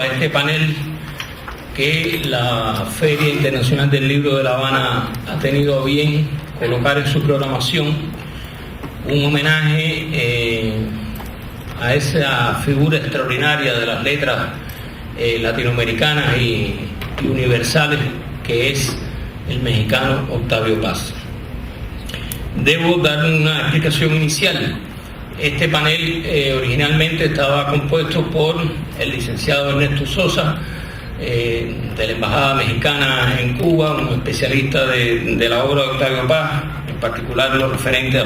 Este panel que la Feria Internacional del Libro de La Habana ha tenido a bien colocar en su programación un homenaje a esa figura extraordinaria de las letras latinoamericanas y universales que es el mexicano Octavio Paz. Debo dar una explicación inicial. Este panel originalmente estaba compuesto por el licenciado Ernesto Sosa, de la Embajada Mexicana en Cuba, un especialista de la obra de Octavio Paz, en particular lo referente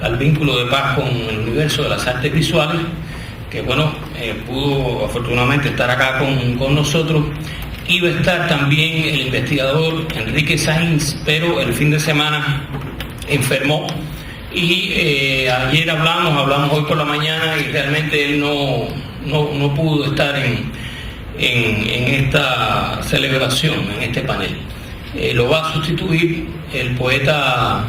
al vínculo de Paz con el universo de las artes visuales, que pudo afortunadamente estar acá con nosotros. Iba a estar también el investigador Enrique Sainz, pero el fin de semana enfermó. Y ayer hablamos hoy por la mañana y realmente él no pudo estar en esta celebración, en este panel. Lo va a sustituir el poeta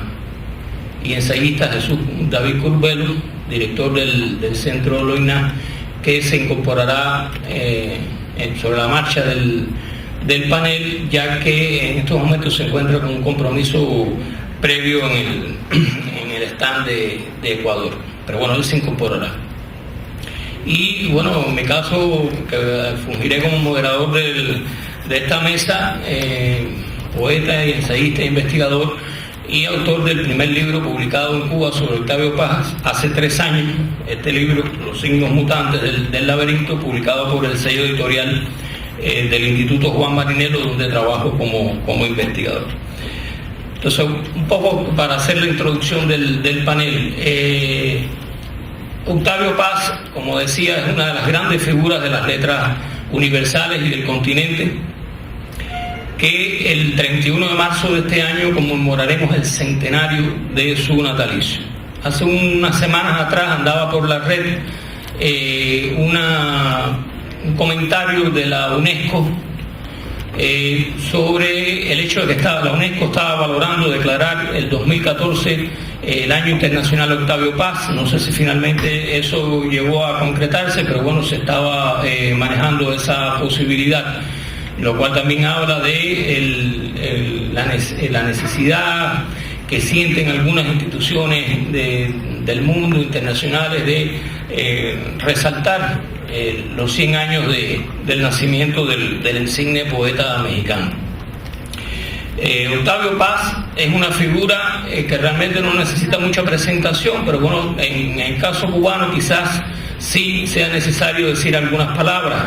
y ensayista Jesús David Curbelo, director del Centro Loina, que se incorporará sobre la marcha del panel, ya que en estos momentos se encuentra con un compromiso previo en el stand de Ecuador, pero él se incorporará. Y en mi caso, que fungiré como moderador de esta mesa, poeta y ensayista e investigador y autor del primer libro publicado en Cuba sobre Octavio Paz hace 3 años, este libro, Los signos mutantes del laberinto, publicado por el sello editorial del Instituto Juan Marinelo, donde trabajo como investigador. Entonces, un poco para hacer la introducción del panel. Octavio Paz, como decía, es una de las grandes figuras de las letras universales y del continente, que el 31 de marzo de este año conmemoraremos el centenario de su natalicio. Hace unas semanas atrás andaba por la red un comentario de la UNESCO sobre el hecho de que la UNESCO estaba valorando declarar el 2014 el año internacional Octavio Paz. No sé si finalmente eso llegó a concretarse, pero se estaba manejando esa posibilidad, lo cual también habla de la necesidad que sienten algunas instituciones del mundo internacionales de resaltar los 100 años del nacimiento del insigne poeta mexicano. Octavio Paz es una figura que realmente no necesita mucha presentación, pero en el caso cubano quizás sí sea necesario decir algunas palabras.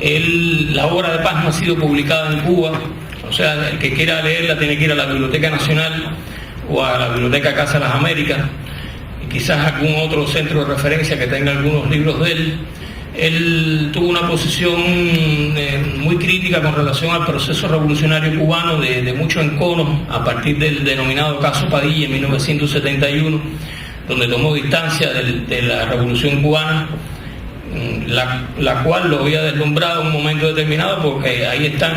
La obra de Paz no ha sido publicada en Cuba, o sea, el que quiera leerla tiene que ir a la Biblioteca Nacional o a la Biblioteca Casa de las Américas, y quizás algún otro centro de referencia que tenga algunos libros de él. Él tuvo una posición muy crítica con relación al proceso revolucionario cubano, de mucho encono, a partir del denominado caso Padilla en 1971, donde tomó distancia de la revolución cubana, la cual lo había deslumbrado en un momento determinado, porque ahí están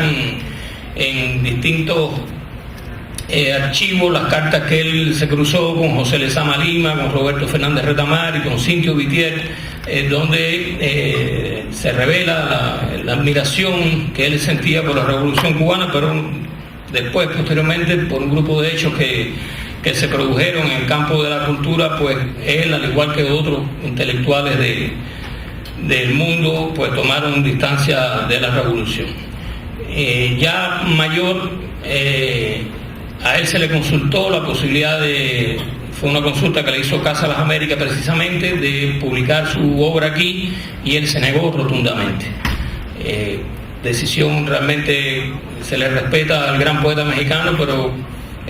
en distintos archivos las cartas que él se cruzó con José Lezama Lima, con Roberto Fernández Retamar y con Cintio Vitier, donde se revela la admiración que él sentía por la revolución cubana, pero después, posteriormente, por un grupo de hechos que se produjeron en el campo de la cultura, pues él, al igual que otros intelectuales del mundo, pues tomaron distancia de la revolución. Ya mayor, a él se le consultó la posibilidad fue una consulta que le hizo Casa de las Américas precisamente, de publicar su obra aquí, y él se negó rotundamente. Decisión realmente se le respeta al gran poeta mexicano, pero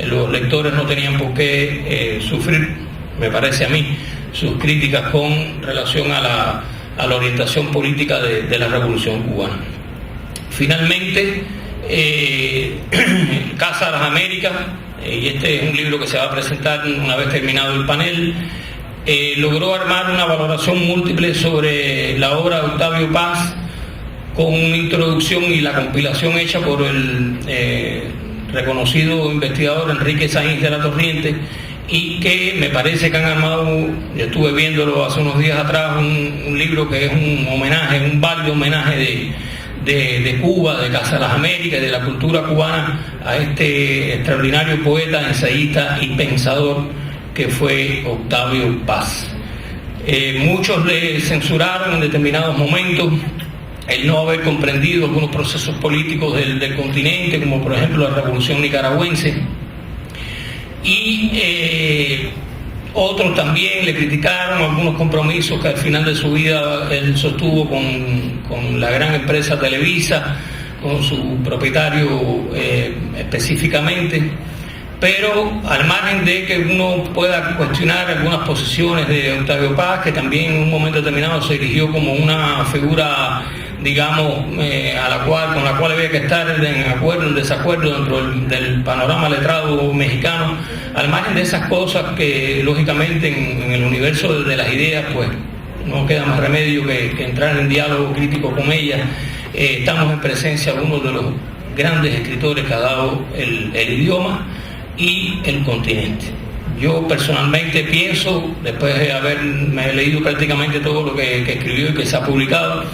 los lectores no tenían por qué sufrir, me parece a mí, sus críticas con relación a la orientación política de la revolución cubana. Finalmente, Casa de las Américas, y este es un libro que se va a presentar una vez terminado el panel, logró armar una valoración múltiple sobre la obra de Octavio Paz, con una introducción y la compilación hecha por el reconocido investigador Enrique Sainz de la Torriente, y que me parece que han armado, yo estuve viéndolo hace unos días atrás, un libro que es un homenaje, un válido homenaje de Cuba, de Casa de las Américas, de la cultura cubana, a este extraordinario poeta, ensayista y pensador que fue Octavio Paz. Muchos le censuraron en determinados momentos el no haber comprendido algunos procesos políticos del continente, como por ejemplo la Revolución Nicaragüense, y otros también le criticaron algunos compromisos que al final de su vida él sostuvo con la gran empresa Televisa, con su propietario específicamente. Pero al margen de que uno pueda cuestionar algunas posiciones de Octavio Paz, que también en un momento determinado se erigió como una figura, digamos, con la cual había que estar en acuerdo, en desacuerdo dentro del panorama letrado mexicano, al margen de esas cosas que lógicamente en el universo de las ideas pues no queda más remedio que entrar en diálogo crítico con ellas. Estamos en presencia de uno de los grandes escritores que ha dado el idioma y el continente. Yo personalmente pienso, después de haberme leído prácticamente todo lo que escribió y que se ha publicado,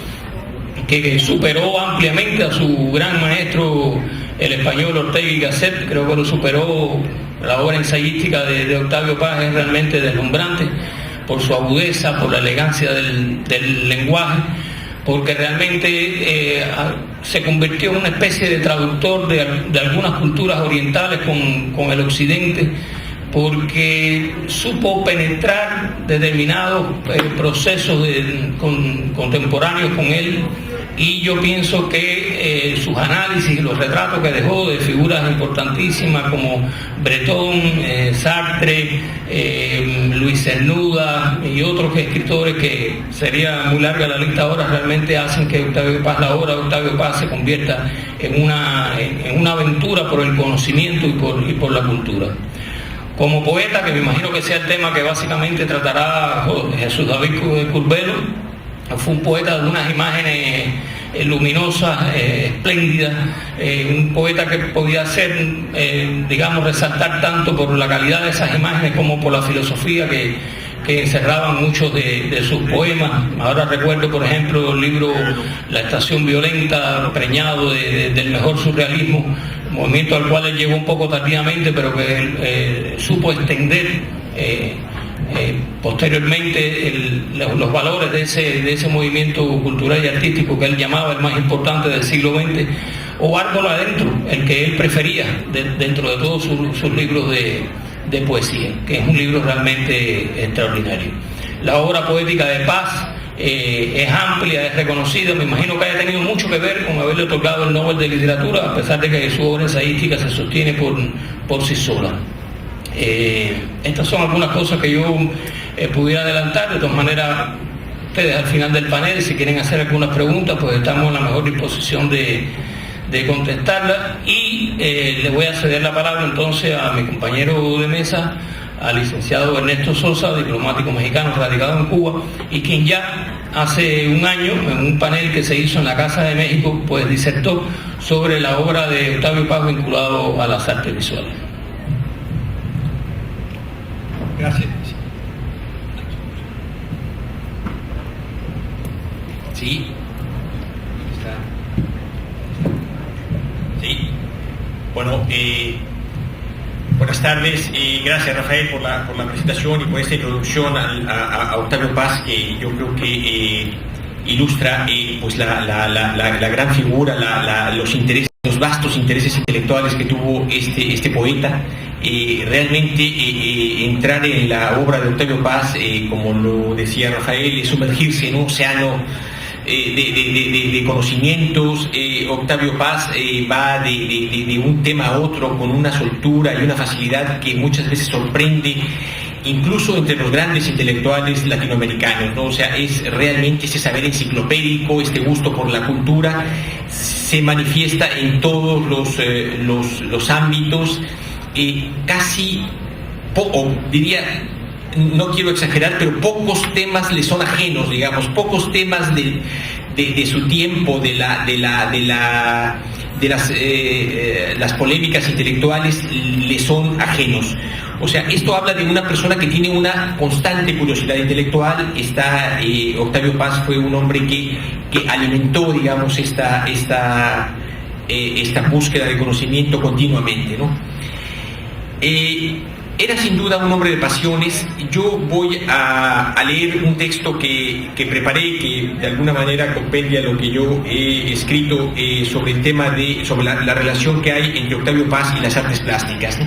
que superó ampliamente a su gran maestro, el español Ortega y Gasset. Creo que lo superó. La obra ensayística de Octavio Paz es realmente deslumbrante por su agudeza, por la elegancia del lenguaje, porque realmente se convirtió en una especie de traductor de algunas culturas orientales con el occidente, porque supo penetrar determinados procesos contemporáneos con él, y yo pienso que sus análisis y los retratos que dejó de figuras importantísimas como Breton, Sartre, Luis Cernuda y otros escritores, que sería muy larga la lista ahora, realmente hacen que la obra de Octavio Paz se convierta en una aventura por el conocimiento y por la cultura. Como poeta, que me imagino que sea el tema que básicamente tratará Jesús David Curbelo, fue un poeta de unas imágenes luminosas, espléndidas, un poeta que podía hacer, digamos, resaltar tanto por la calidad de esas imágenes como por la filosofía que encerraban muchos de sus poemas. Ahora recuerdo, por ejemplo, el libro La Estación Violenta, preñado del mejor surrealismo, movimiento al cual él llegó un poco tardíamente, pero que él supo extender posteriormente los valores de ese movimiento cultural y artístico que él llamaba el más importante del siglo XX, o Árbol Adentro, el que él prefería dentro de todos sus libros de poesía, que es un libro realmente extraordinario. La obra poética de Paz es amplia, es reconocida. Me imagino que haya tenido mucho que ver con haberle otorgado el Nobel de Literatura, a pesar de que su obra ensayística se sostiene por sí sola. Estas son algunas cosas que yo pudiera adelantar. De todas maneras, ustedes al final del panel, si quieren hacer algunas preguntas, pues estamos en la mejor disposición de contestarlas, y le voy a ceder la palabra entonces a mi compañero de mesa, al licenciado Ernesto Sosa, diplomático mexicano radicado en Cuba, y quien ya hace un año, en un panel que se hizo en la Casa de México, pues disertó sobre la obra de Octavio Paz vinculado a las artes visuales. Gracias. Sí. Sí. Bueno, buenas tardes. Gracias, Rafael, por la presentación y por esta introducción a Octavio Paz, que yo creo que ilustra pues la gran figura, los vastos intereses intelectuales que tuvo este poeta. Realmente entrar en la obra de Octavio Paz, como lo decía Rafael, es sumergirse en un océano de conocimientos. Octavio Paz va de un tema a otro con una soltura y una facilidad que muchas veces sorprende, incluso entre los grandes intelectuales latinoamericanos, ¿no? O sea, es realmente ese saber enciclopédico, este gusto por la cultura, se manifiesta en todos los ámbitos. Casi poco, diría, no quiero exagerar, pero pocos temas le son ajenos, digamos, pocos temas de su tiempo, de las polémicas intelectuales le son ajenos. O sea, esto habla de una persona que tiene una constante curiosidad intelectual. Octavio Paz fue un hombre que alimentó, digamos, esta búsqueda de conocimiento continuamente, ¿no? Era sin duda un hombre de pasiones. Yo voy a leer un texto que preparé, que de alguna manera compendia lo que yo he escrito sobre el tema sobre la relación que hay entre Octavio Paz y las artes plásticas, ¿no?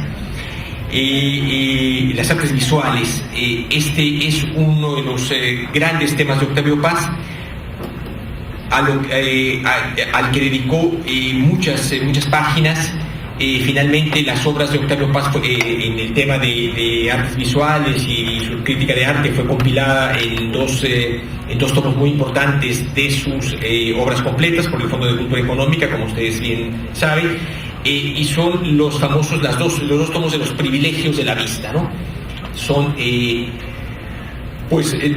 Las artes visuales. Este es uno de los grandes temas de Octavio Paz, al que dedicó muchas páginas. Finalmente, las obras de Octavio Paz en el tema de artes visuales y su crítica de arte fue compilada en dos tomos muy importantes de sus obras completas por el Fondo de Cultura Económica, como ustedes bien saben, y son los famosos los dos tomos de los privilegios de la vista, ¿no? Son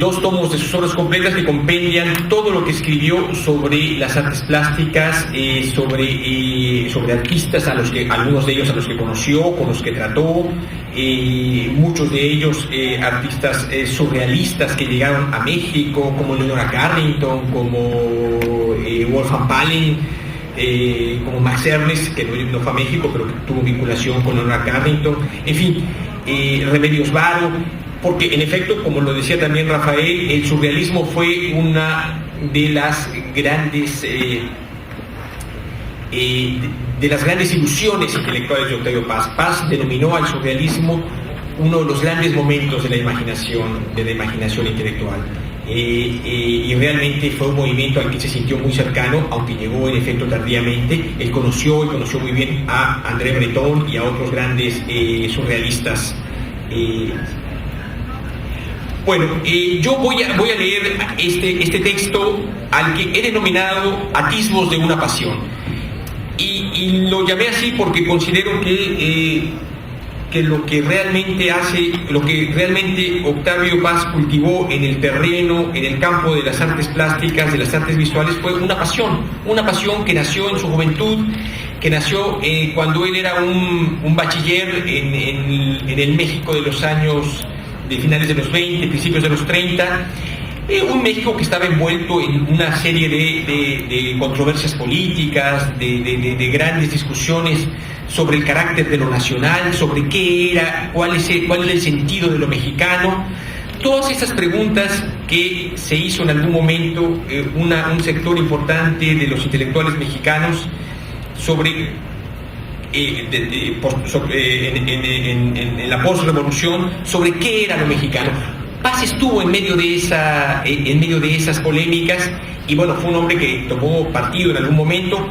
dos tomos de sus obras completas que compendian todo lo que escribió sobre las artes plásticas, sobre artistas, algunos de ellos a los que conoció, con los que trató, muchos de ellos artistas surrealistas que llegaron a México, como Leonora Carrington, como Wolfgang Palen, como Max Ernst, que no fue a México, pero que tuvo vinculación con Leonora Carrington, en fin, Remedios Varo. Porque en efecto, como lo decía también Rafael, el surrealismo fue una de las grandes ilusiones intelectuales de Octavio Paz. Paz denominó al surrealismo uno de los grandes momentos de la imaginación intelectual. Y realmente fue un movimiento al que se sintió muy cercano, aunque llegó en efecto tardíamente. Él conoció muy bien a André Breton y a otros grandes surrealistas. Bueno, yo voy a leer este texto al que he denominado Atisbos de una pasión, y lo llamé así porque considero que lo que realmente Octavio Paz cultivó en el terreno, en el campo de las artes plásticas, de las artes visuales, fue una pasión que nació en su juventud, que nació cuando él era un bachiller en el México de los años de finales de los 20, principios de los 30, un México que estaba envuelto en una serie de controversias políticas, de grandes discusiones sobre el carácter de lo nacional, sobre qué era, cuál era el sentido de lo mexicano. Todas estas preguntas que se hizo en algún momento un sector importante de los intelectuales mexicanos sobre en la posrevolución, sobre qué era lo mexicano. Paz estuvo en medio de esas polémicas, y bueno, fue un hombre que tomó partido en algún momento,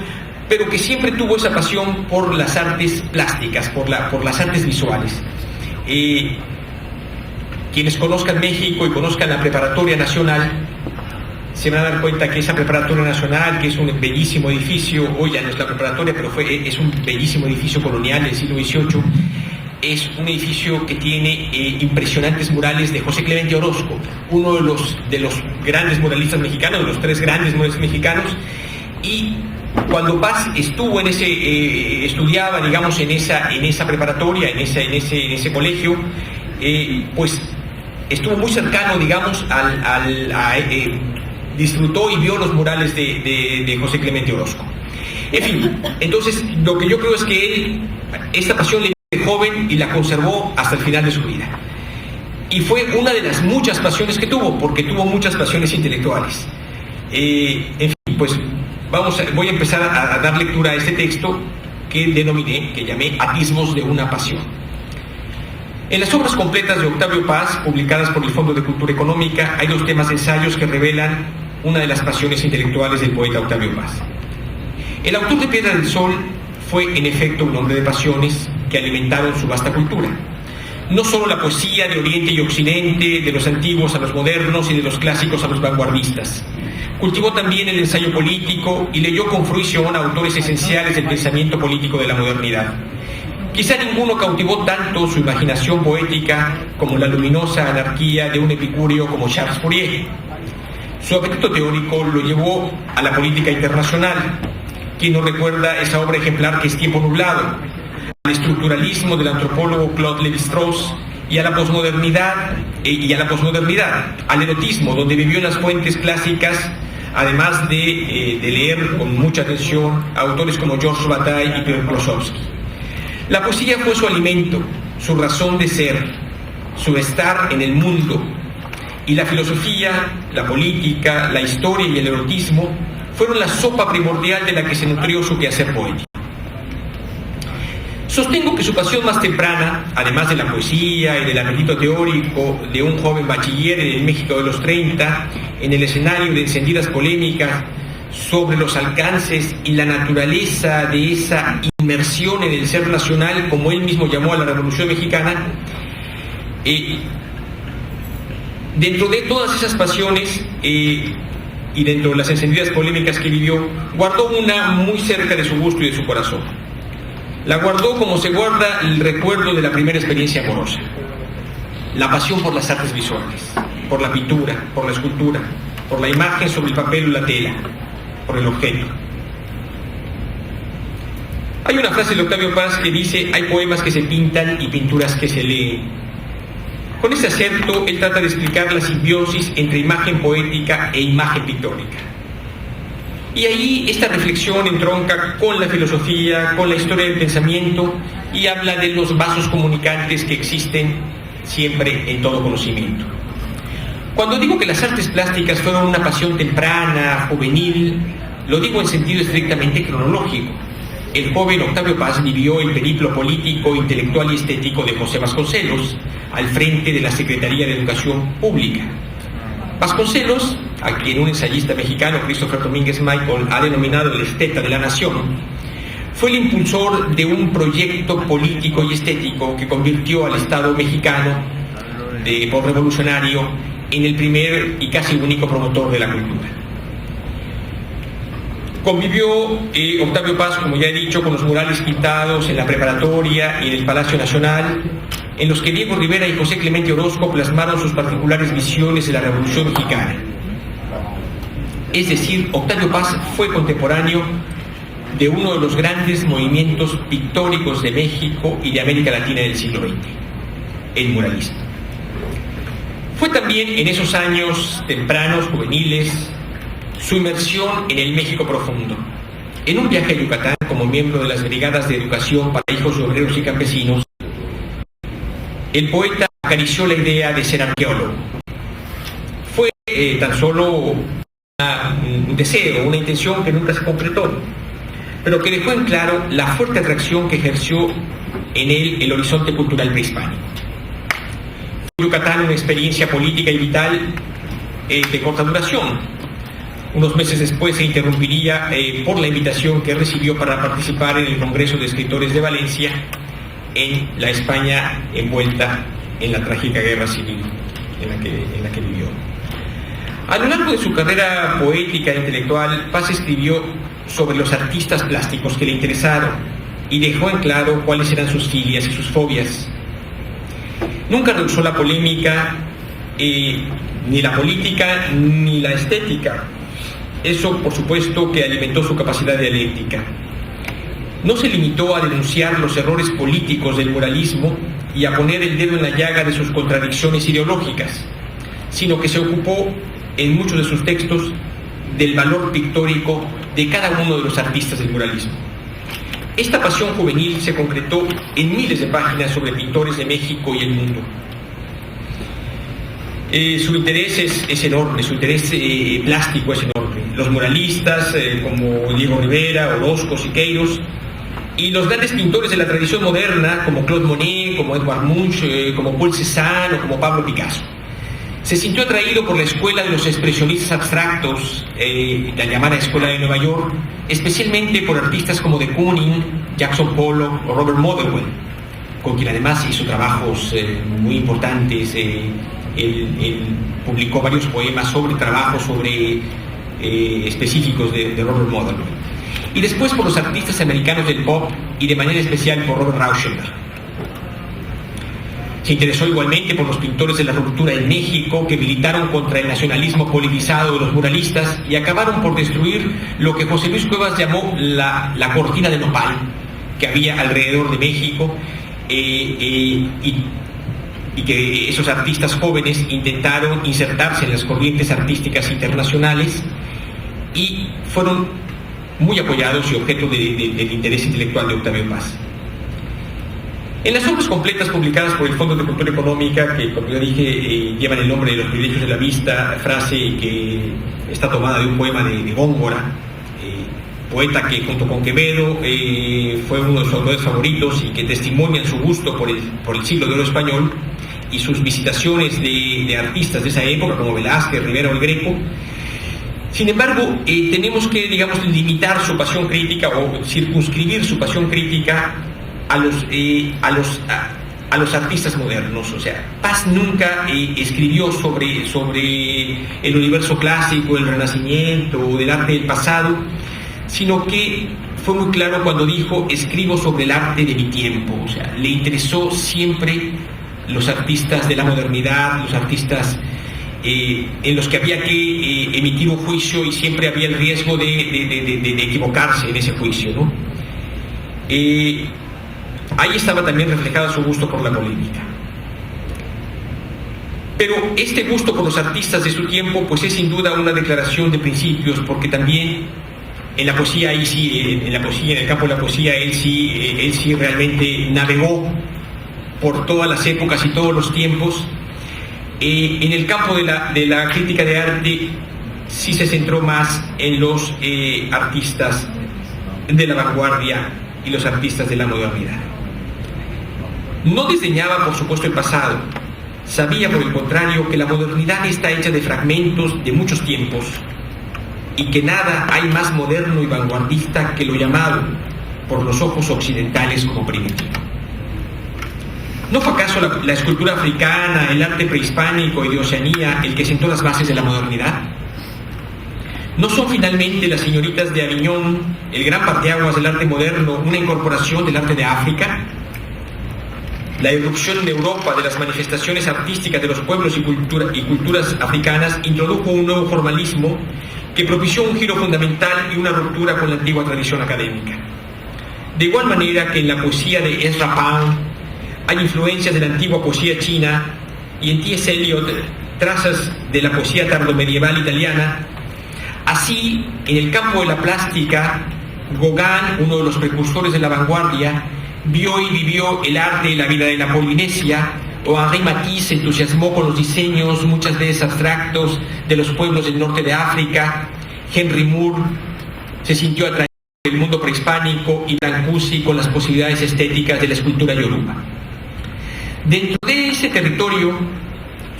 pero que siempre tuvo esa pasión por las artes plásticas, por las artes visuales. Quienes conozcan México y conozcan la Preparatoria Nacional se van a dar cuenta que esa Preparatoria Nacional, que es un bellísimo edificio, hoy ya no es la preparatoria, pero es un bellísimo edificio colonial del siglo XVIII, es un edificio que tiene impresionantes murales de José Clemente Orozco, uno de los grandes muralistas mexicanos, de los tres grandes muralistas mexicanos. Y cuando Paz estuvo estudiaba, digamos, en esa preparatoria, en ese colegio, pues estuvo muy cercano, digamos, disfrutó y vio los murales de José Clemente Orozco. En fin, entonces lo que yo creo es que él, esta pasión le dio de joven y la conservó hasta el final de su vida. Y fue una de las muchas pasiones que tuvo, porque tuvo muchas pasiones intelectuales. En fin, pues voy a empezar a dar lectura a este texto que llamé Atisbos de una pasión. En las obras completas de Octavio Paz, publicadas por el Fondo de Cultura Económica, hay dos temas de ensayos que revelan una de las pasiones intelectuales del poeta Octavio Paz. El autor de Piedra del Sol fue, en efecto, un hombre de pasiones que alimentaron su vasta cultura. No solo la poesía de Oriente y Occidente, de los antiguos a los modernos y de los clásicos a los vanguardistas. Cultivó también el ensayo político y leyó con fruición a autores esenciales del pensamiento político de la modernidad. Quizá ninguno cautivó tanto su imaginación poética como la luminosa anarquía de un epicúreo como Charles Fourier. Su apetito teórico lo llevó a la política internacional. quien nos recuerda esa obra ejemplar que es Tiempo nublado, al estructuralismo del antropólogo Claude Lévi-Strauss y a la posmodernidad, al erotismo, donde vivió en las fuentes clásicas, además de leer con mucha atención a autores como Georges Bataille y Pierre Klossowski. La poesía fue su alimento, su razón de ser, su estar en el mundo, y la filosofía, la política, la historia y el erotismo fueron la sopa primordial de la que se nutrió su quehacer poético. Sostengo que su pasión más temprana, además de la poesía y del apetito teórico de un joven bachiller en el México de los 30, en el escenario de encendidas polémicas sobre los alcances y la naturaleza de esa inmersión en el ser nacional, como él mismo llamó a la Revolución Mexicana, dentro de todas esas pasiones y dentro de las encendidas polémicas que vivió, guardó una muy cerca de su gusto y de su corazón. La guardó como se guarda el recuerdo de la primera experiencia amorosa. La pasión por las artes visuales, por la pintura, por la escultura, por la imagen sobre el papel o la tela, por el objeto. Hay una frase de Octavio Paz que dice: hay poemas que se pintan y pinturas que se leen. Con ese acerto, él trata de explicar la simbiosis entre imagen poética e imagen pictórica. Y ahí esta reflexión entronca con la filosofía, con la historia del pensamiento, y habla de los vasos comunicantes que existen siempre en todo conocimiento. Cuando digo que las artes plásticas fueron una pasión temprana, juvenil, lo digo en sentido estrictamente cronológico. El joven Octavio Paz vivió el periplo político, intelectual y estético de José Vasconcelos al frente de la Secretaría de Educación Pública. Vasconcelos, a quien un ensayista mexicano, Christopher Domínguez Michael, ha denominado el esteta de la nación, fue el impulsor de un proyecto político y estético que convirtió al Estado mexicano postrevolucionario en el primer y casi único promotor de la cultura. Convivió Octavio Paz, como ya he dicho, con los murales pintados en la Preparatoria y en el Palacio Nacional, en los que Diego Rivera y José Clemente Orozco plasmaron sus particulares visiones de la Revolución Mexicana. Es decir, Octavio Paz fue contemporáneo de uno de los grandes movimientos pictóricos de México y de América Latina del siglo XX, el muralismo. Fue también en esos años tempranos, juveniles, su inmersión en el México profundo. En un viaje a Yucatán como miembro de las brigadas de educación para hijos de obreros y campesinos, el poeta acarició la idea de ser arqueólogo. Fue tan solo un deseo, una intención que nunca se concretó, pero que dejó en claro la fuerte atracción que ejerció en él el horizonte cultural prehispánico. Fue Yucatán una experiencia política y vital de corta duración. Unos meses después se interrumpiría por la invitación que recibió para participar en el Congreso de Escritores de Valencia, en la España envuelta en la trágica guerra civil en la que vivió. A lo largo de su carrera poética e intelectual, Paz escribió sobre los artistas plásticos que le interesaron y dejó en claro cuáles eran sus filias y sus fobias. Nunca rehusó la polémica, ni la política, ni la estética. Eso, por supuesto, que alimentó su capacidad dialéctica. No se limitó a denunciar los errores políticos del muralismo y a poner el dedo en la llaga de sus contradicciones ideológicas, sino que se ocupó en muchos de sus textos del valor pictórico de cada uno de los artistas del muralismo. Esta pasión juvenil se concretó en miles de páginas sobre pintores de México y el mundo. Su interés es enorme, su interés plástico es enorme. Los muralistas como Diego Rivera, Orozco, Siqueiros, y los grandes pintores de la tradición moderna como Claude Monet, como Edvard Munch, como Paul Cézanne o como Pablo Picasso. Se sintió atraído por la escuela de los expresionistas abstractos, la llamada Escuela de Nueva York, especialmente por artistas como de Kooning, Jackson Pollock o Robert Motherwell, con quien además hizo trabajos muy importantes. Él publicó varios poemas sobre trabajos específicos de Robert Motherwell. Y después por los artistas americanos del pop y de manera especial por Robert Rauschenberg. Se interesó igualmente por los pintores de la ruptura en México, que militaron contra el nacionalismo politizado de los muralistas y acabaron por destruir lo que José Luis Cuevas llamó la cortina de nopal que había alrededor de México, y que esos artistas jóvenes intentaron insertarse en las corrientes artísticas internacionales y fueron muy apoyados y objeto del interés intelectual de Octavio Paz. En las obras completas publicadas por el Fondo de Cultura Económica, que como yo dije llevan el nombre de los privilegios de la vista, frase que está tomada de un poema de Góngora, poeta que junto con Quevedo fue uno de sus autores favoritos y que testimonian su gusto por el siglo de oro español y sus visitaciones de artistas de esa época como Velázquez, Rivera o el Greco. Sin embargo, tenemos que, digamos, limitar su pasión crítica o circunscribir su pasión crítica a los artistas modernos. O sea, Paz nunca escribió sobre el universo clásico, el Renacimiento o del arte del pasado, sino que fue muy claro cuando dijo: escribo sobre el arte de mi tiempo. O sea, le interesó siempre los artistas de la modernidad, los artistas en los que había que emitir un juicio y siempre había el riesgo de equivocarse en ese juicio, ¿no? Ahí estaba también reflejada su gusto por la polémica. Pero este gusto por los artistas de su tiempo pues es sin duda una declaración de principios, porque también en la poesía, ahí sí, en el campo de la poesía, él sí realmente navegó por todas las épocas y todos los tiempos. En el campo de la crítica de arte sí se centró más en los artistas de la vanguardia y los artistas de la modernidad. No desdeñaba, por supuesto, el pasado. Sabía, por el contrario, que la modernidad está hecha de fragmentos de muchos tiempos y que nada hay más moderno y vanguardista que lo llamado por los ojos occidentales como primitivo. ¿No fue acaso la escultura africana, el arte prehispánico y de Oceanía el que sentó las bases de la modernidad? ¿No son finalmente las señoritas de Aviñón, el gran parteaguas del arte moderno, una incorporación del arte de África? La irrupción en Europa de las manifestaciones artísticas de los pueblos y culturas africanas introdujo un nuevo formalismo que propició un giro fundamental y una ruptura con la antigua tradición académica. De igual manera que en la poesía de Ezra Pound hay influencias de la antigua poesía china y en T.S. Eliot trazas de la poesía tardomedieval italiana, así en el campo de la plástica, Gauguin, uno de los precursores de la vanguardia, vio y vivió el arte y la vida de la Polinesia, o Henri Matisse se entusiasmó con los diseños muchas veces abstractos de los pueblos del norte de África. Henry Moore se sintió atraído del mundo prehispánico y Brancusi con las posibilidades estéticas de la escultura yoruba. Dentro de ese territorio,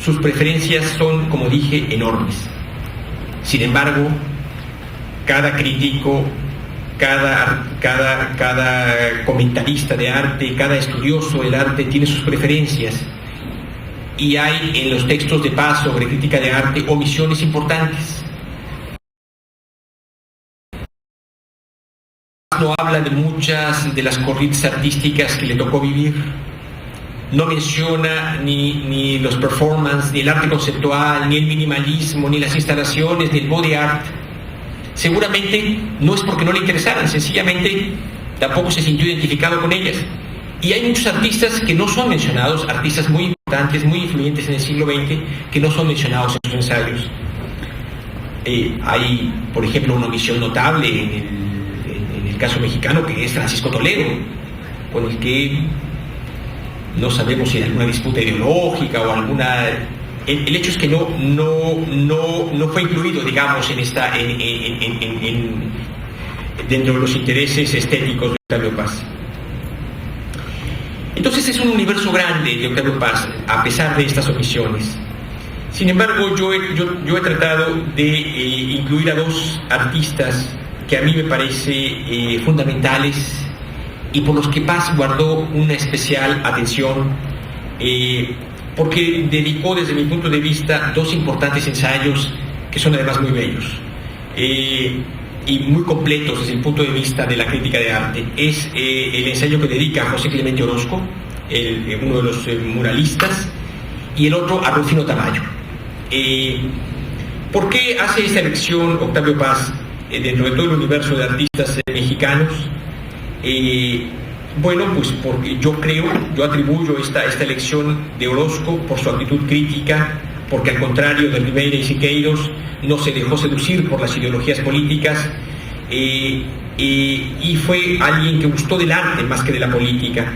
sus preferencias son, como dije, enormes. Sin embargo, cada crítico, cada comentarista de arte, cada estudioso del arte tiene sus preferencias, y hay en los textos de Paz sobre crítica de arte omisiones importantes. No habla de muchas de las corrientes artísticas que le tocó vivir. No menciona ni los performances, ni el arte conceptual, ni el minimalismo, ni las instalaciones, ni el body art. Seguramente no es porque no le interesaran, sencillamente tampoco se sintió identificado con ellas. Y hay muchos artistas que no son mencionados, artistas muy importantes, muy influyentes en el siglo XX, que no son mencionados en sus ensayos. Hay, por ejemplo, una omisión notable en el caso mexicano, que es Francisco Toledo, con el que no sabemos si hay alguna disputa ideológica o alguna... El hecho es que no fue incluido, digamos, dentro de los intereses estéticos de Octavio Paz. Entonces es un universo grande de Octavio Paz, a pesar de estas omisiones. Sin embargo, yo he tratado de incluir a dos artistas que a mí me parece fundamentales y por los que Paz guardó una especial atención, porque dedicó, desde mi punto de vista, dos importantes ensayos que son además muy bellos y muy completos desde el punto de vista de la crítica de arte. Es el ensayo que dedica a José Clemente Orozco, uno de los muralistas, y el otro a Rufino Tamayo. ¿Por qué hace esta elección Octavio Paz dentro de todo el universo de artistas mexicanos? Bueno, pues porque yo atribuyo esta elección de Orozco por su actitud crítica, porque al contrario de Rivera y Siqueiros no se dejó seducir por las ideologías políticas, y fue alguien que gustó del arte más que de la política.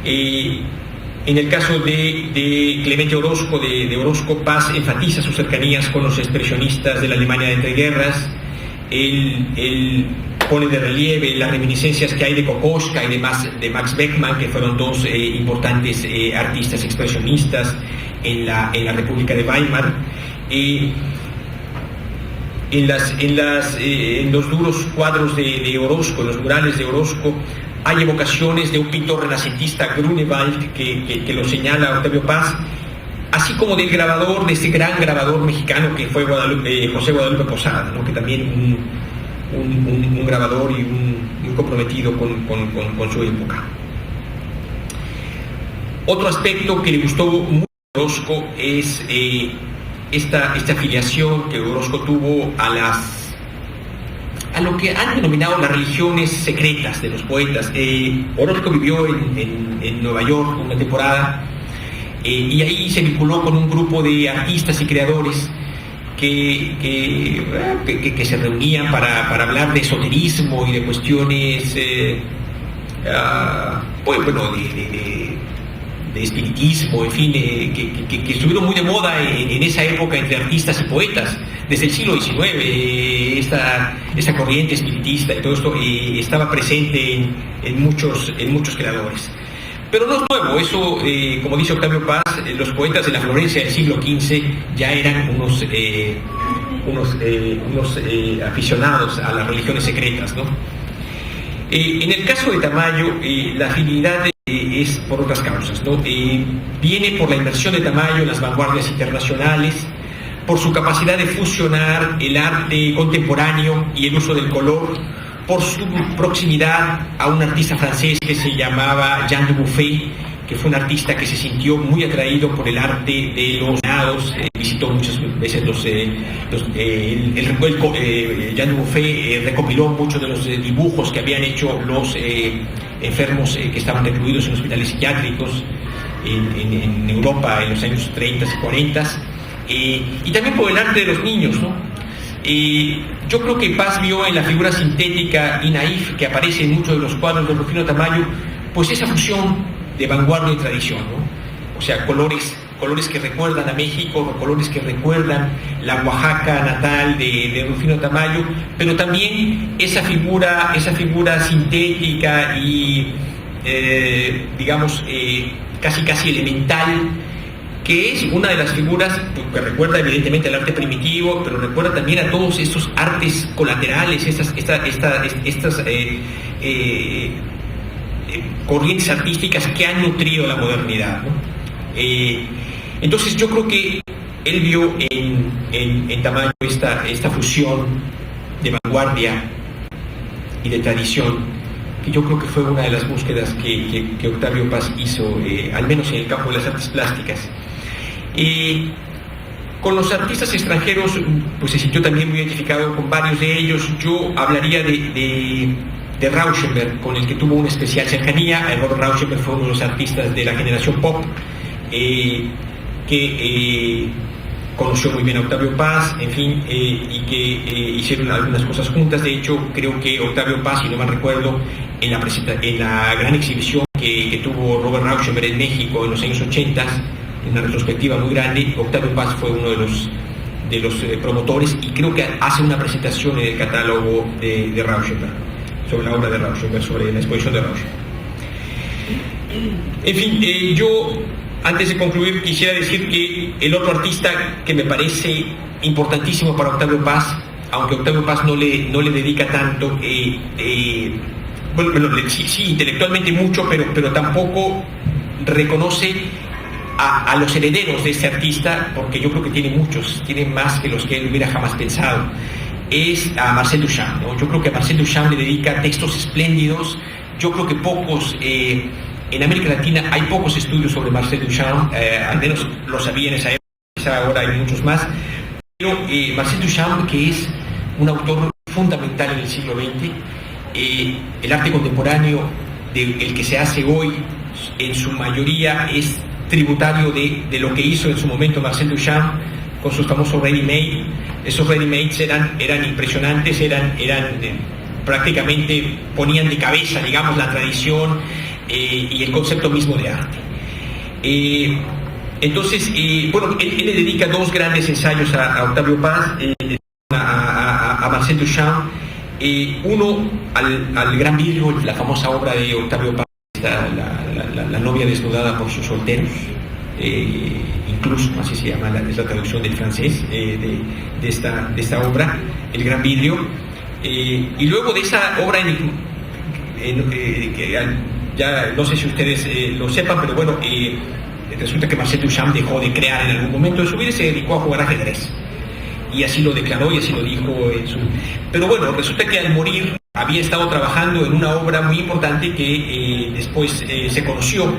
En el caso de Clemente Orozco, de Orozco, Paz enfatiza sus cercanías con los expresionistas de la Alemania de entreguerras. Él pone de relieve las reminiscencias que hay de Kokoschka y de Max Beckmann, que fueron dos importantes artistas expresionistas en la República de Weimar. En los duros cuadros de Orozco, en los murales de Orozco, hay evocaciones de un pintor renacentista, Grunewald, que lo señala Octavio Paz, así como del grabador, de ese gran grabador mexicano que fue José Guadalupe Posada, ¿no? Que también un grabador y muy comprometido con su época. Otro aspecto que le gustó mucho a Orozco es esta afiliación que Orozco tuvo a lo que han denominado las religiones secretas de los poetas. Orozco vivió en Nueva York una temporada, y ahí se vinculó con un grupo de artistas y creadores que se reunían para hablar de esoterismo y de cuestiones de espiritismo, en fin, que estuvieron muy de moda en esa época entre artistas y poetas. Desde el siglo XIX, esta corriente espiritista y todo esto estaba presente en muchos creadores. Pero no es nuevo, eso, como dice Octavio Paz, los poetas de la Florencia del siglo XV ya eran unos aficionados a las religiones secretas, ¿no? En el caso de Tamayo, la afinidad es por otras causas, ¿no? Viene por la inmersión de Tamayo en las vanguardias internacionales, por su capacidad de fusionar el arte contemporáneo y el uso del color, por su proximidad a un artista francés que se llamaba Jean Dubuffet, que fue un artista que se sintió muy atraído por el arte de los nados, visitó muchas veces Jean Dubuffet recopiló muchos de los dibujos que habían hecho los enfermos que estaban recluidos en hospitales psiquiátricos en Europa en los años 30 y 40, y también por el arte de los niños, ¿no? Yo creo que Paz vio en la figura sintética y naif que aparece en muchos de los cuadros de Rufino Tamayo, pues esa fusión de vanguardia y tradición, ¿no? O sea, colores que recuerdan a México, colores que recuerdan la Oaxaca natal de Rufino Tamayo, pero también esa figura sintética y casi elemental, que es una de las figuras que recuerda evidentemente al arte primitivo, pero recuerda también a todos estos artes colaterales, estas corrientes artísticas que han nutrido la modernidad, ¿no? Entonces yo creo que él vio en Tamayo esta fusión de vanguardia y de tradición, que yo creo que fue una de las búsquedas que Octavio Paz hizo, al menos en el campo de las artes plásticas. Con los artistas extranjeros, pues se sintió también muy identificado con varios de ellos. Yo hablaría de Rauschenberg, con el que tuvo una especial cercanía. Robert Rauschenberg fue uno de los artistas de la generación pop, que conoció muy bien a Octavio Paz, en fin, y que hicieron algunas cosas juntas. De hecho, creo que Octavio Paz, si no mal recuerdo, en la gran exhibición que tuvo Robert Rauschenberg en México en los años 80, una retrospectiva muy grande, Octavio Paz fue uno de los promotores, y creo que hace una presentación en el catálogo de Rauschenberg, sobre la obra de Rauschenberg, sobre la exposición de Rauschenberg. En fin, yo, antes de concluir, quisiera decir que el otro artista que me parece importantísimo para Octavio Paz, aunque Octavio Paz no le dedica tanto, sí, intelectualmente mucho, pero tampoco reconoce a los herederos de este artista, porque yo creo que tiene muchos, tiene más que los que él hubiera jamás pensado, es a Marcel Duchamp, ¿no? Yo creo que a Marcel Duchamp le dedica textos espléndidos. Yo creo que pocos En América Latina hay pocos estudios sobre Marcel Duchamp, al menos lo sabía en esa época, quizá ahora hay muchos más, pero Marcel Duchamp, que es un autor fundamental en el siglo XX, el arte contemporáneo del que se hace hoy, en su mayoría es tributario de lo que hizo en su momento Marcel Duchamp con sus famosos ready-made. Esos ready-mades eran impresionantes, prácticamente ponían de cabeza, digamos, la tradición y el concepto mismo de arte. Entonces, bueno, él le dedica dos grandes ensayos a Octavio Paz, a Marcel Duchamp, uno al Gran Vidrio, la famosa obra de Octavio Paz, la novia desnudada por sus solteros, incluso, así se llama, es la traducción del francés de esta obra, El Gran Vidrio. Y luego de esa obra, ya no sé si ustedes lo sepan, pero bueno, resulta que Marcel Duchamp dejó de crear en algún momento de su vida y se dedicó a jugar ajedrez. Y así lo declaró y así lo dijo en su... Pero bueno, resulta que al morir había estado trabajando en una obra muy importante que después se conoció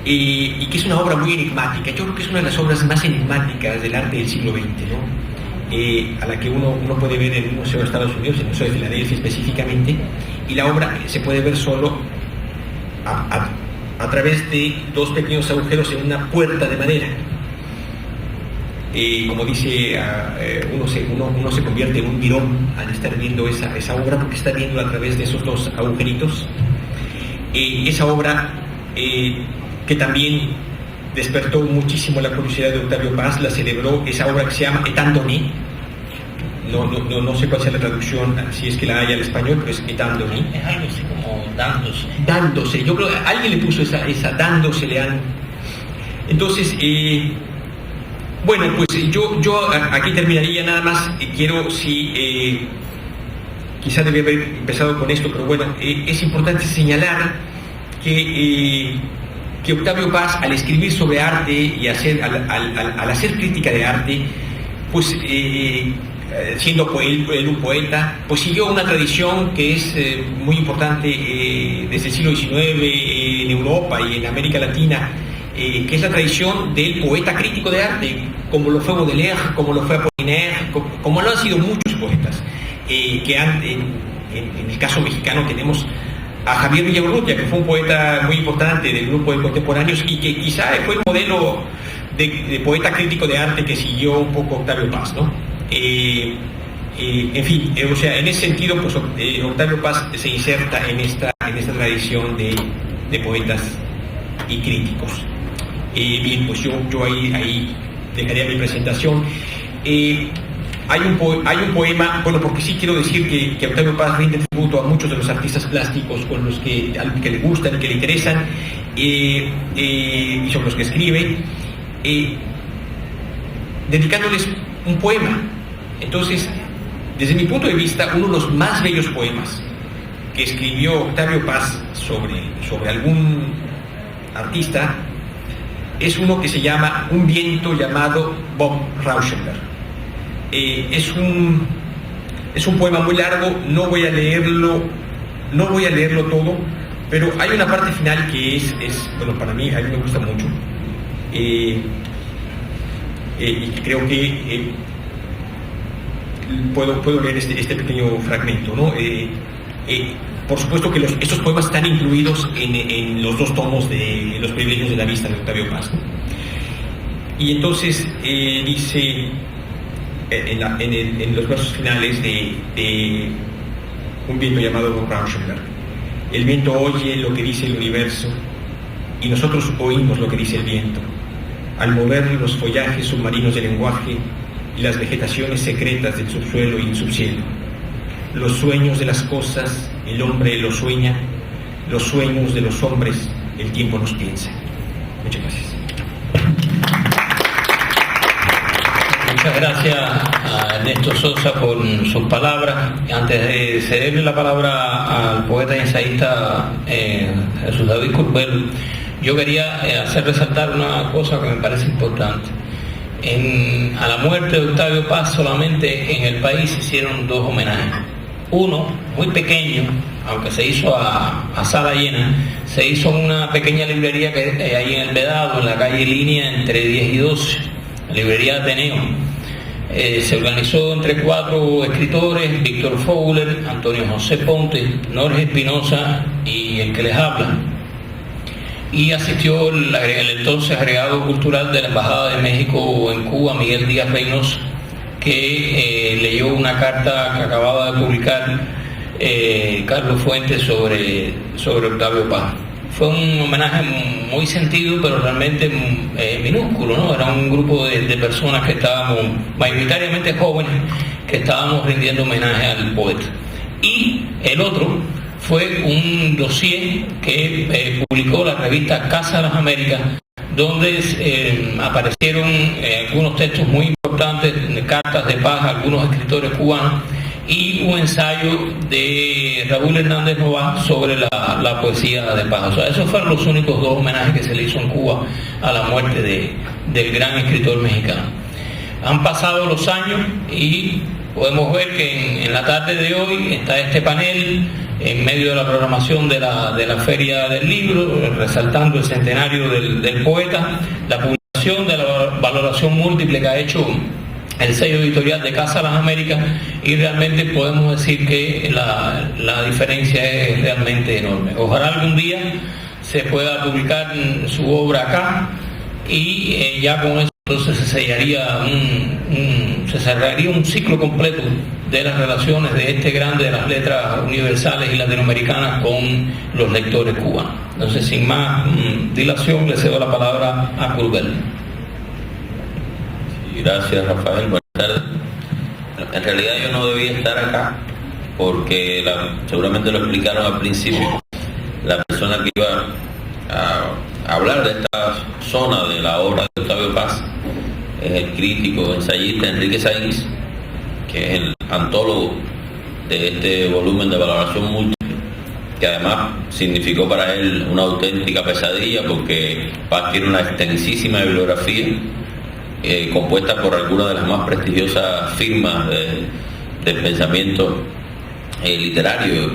y que es una obra muy enigmática. Yo creo que es una de las obras más enigmáticas del arte del siglo XX, ¿no? A la que uno puede ver en el Museo de Estados Unidos, en el Museo de Filadelfia específicamente, y la obra se puede ver solo a través de dos pequeños agujeros en una puerta de madera. Como dice, uno se convierte en un mirón al estar viendo esa obra, porque está viendo a través de esos dos agujeritos. Esa obra que también despertó muchísimo la curiosidad de Octavio Paz, la celebró, esa obra que se llama Étant donné. No sé cuál sea la traducción, si es que la hay al español, pero es Étant donné. Es algo así como dándose. Dándose, yo creo que alguien le puso esa dándose, le han... Entonces, bueno, pues yo aquí terminaría nada más. Quiero, quizá debí haber empezado con esto, pero bueno, es importante señalar que Octavio Paz, al escribir sobre arte y al hacer crítica de arte, pues siendo él un poeta, pues siguió una tradición que es muy importante desde el siglo XIX en Europa y en América Latina, que es la tradición del poeta crítico de arte, como lo fue Baudelaire, como lo fue Apollinaire, como lo han sido muchos poetas, que en el caso mexicano tenemos a Javier Villaurrutia, que fue un poeta muy importante del grupo de contemporáneos y que quizá fue el modelo de poeta crítico de arte que siguió un poco Octavio Paz, ¿no? En fin, o sea, en ese sentido, pues Octavio Paz se inserta en esta tradición de poetas y críticos. Bien, pues yo ahí dejaría mi presentación. Hay un poema, bueno, porque sí quiero decir que Octavio Paz rinde tributo a muchos de los artistas plásticos con los que le gustan, que le interesan, y sobre los que escribe, dedicándoles un poema. Entonces, desde mi punto de vista, uno de los más bellos poemas que escribió Octavio Paz sobre algún artista es uno que se llama Un viento llamado Bob Rauschenberg. Es un poema muy largo, no voy a leerlo todo, pero hay una parte final que es bueno, para mí, a mí me gusta mucho, y creo que puedo leer este pequeño fragmento, ¿no? Por supuesto que estos poemas están incluidos en los dos tomos de Los privilegios de la vista de Octavio Paz, ¿no? Y entonces dice en los versos finales de Un viento llamado Bob Rauschenberg: el viento oye lo que dice el universo y nosotros oímos lo que dice el viento, al mover los follajes submarinos del lenguaje y las vegetaciones secretas del subsuelo y el subcielo. Los sueños de las cosas, el hombre los sueña, los sueños de los hombres, el tiempo nos piensa. Muchas gracias. Muchas gracias a Ernesto Sosa por sus palabras. Antes de cederle la palabra al poeta y ensayista Jesús David Curbelo, yo quería hacer resaltar una cosa que me parece importante. A la muerte de Octavio Paz solamente en el país se hicieron 2 homenajes. Uno, muy pequeño, aunque se hizo a sala llena, se hizo una pequeña librería que hay en El Vedado, en la calle Línea, entre 10 y 12, la librería Ateneo. Se organizó entre 4 escritores: Víctor Fowler, Antonio José Ponte, Norge Espinosa y el que les habla. Y asistió el entonces agregado cultural de la Embajada de México en Cuba, Miguel Díaz Reynoso, que leyó una carta que acababa de publicar Carlos Fuentes sobre Octavio Paz. Fue un homenaje muy sentido, pero realmente minúsculo, ¿no? Era un grupo de personas que estábamos, mayoritariamente jóvenes, que estábamos rindiendo homenaje al poeta. Y el otro fue un dossier que publicó la revista Casa de las Américas, donde aparecieron algunos textos muy importantes, cartas de Paz a algunos escritores cubanos, y un ensayo de Raúl Hernández Nová sobre la poesía de Paz. O sea, esos fueron los únicos 2 homenajes que se le hizo en Cuba a la muerte del gran escritor mexicano. Han pasado los años y podemos ver que en la tarde de hoy está este panel en medio de la programación de la Feria del Libro, resaltando el centenario del poeta, la publicación de la valoración múltiple que ha hecho el sello editorial de Casa de las Américas, y realmente podemos decir que la diferencia es realmente enorme. Ojalá algún día se pueda publicar su obra acá y ya con eso entonces se cerraría un ciclo completo de las relaciones de este grande de las letras universales y latinoamericanas con los lectores cubanos. Entonces, sin más dilación, le cedo la palabra a Curbel. Gracias, Rafael. Buenas tardes. En realidad yo no debía estar acá porque seguramente lo explicaron al principio. La persona que iba a hablar de esta zona de la obra de Octavio Paz es el crítico ensayista Enrique Sáenz, que es el antólogo de este volumen de valoración múltiple, que además significó para él una auténtica pesadilla porque Paz tiene una extensísima bibliografía compuesta por algunas de las más prestigiosas firmas del pensamiento literario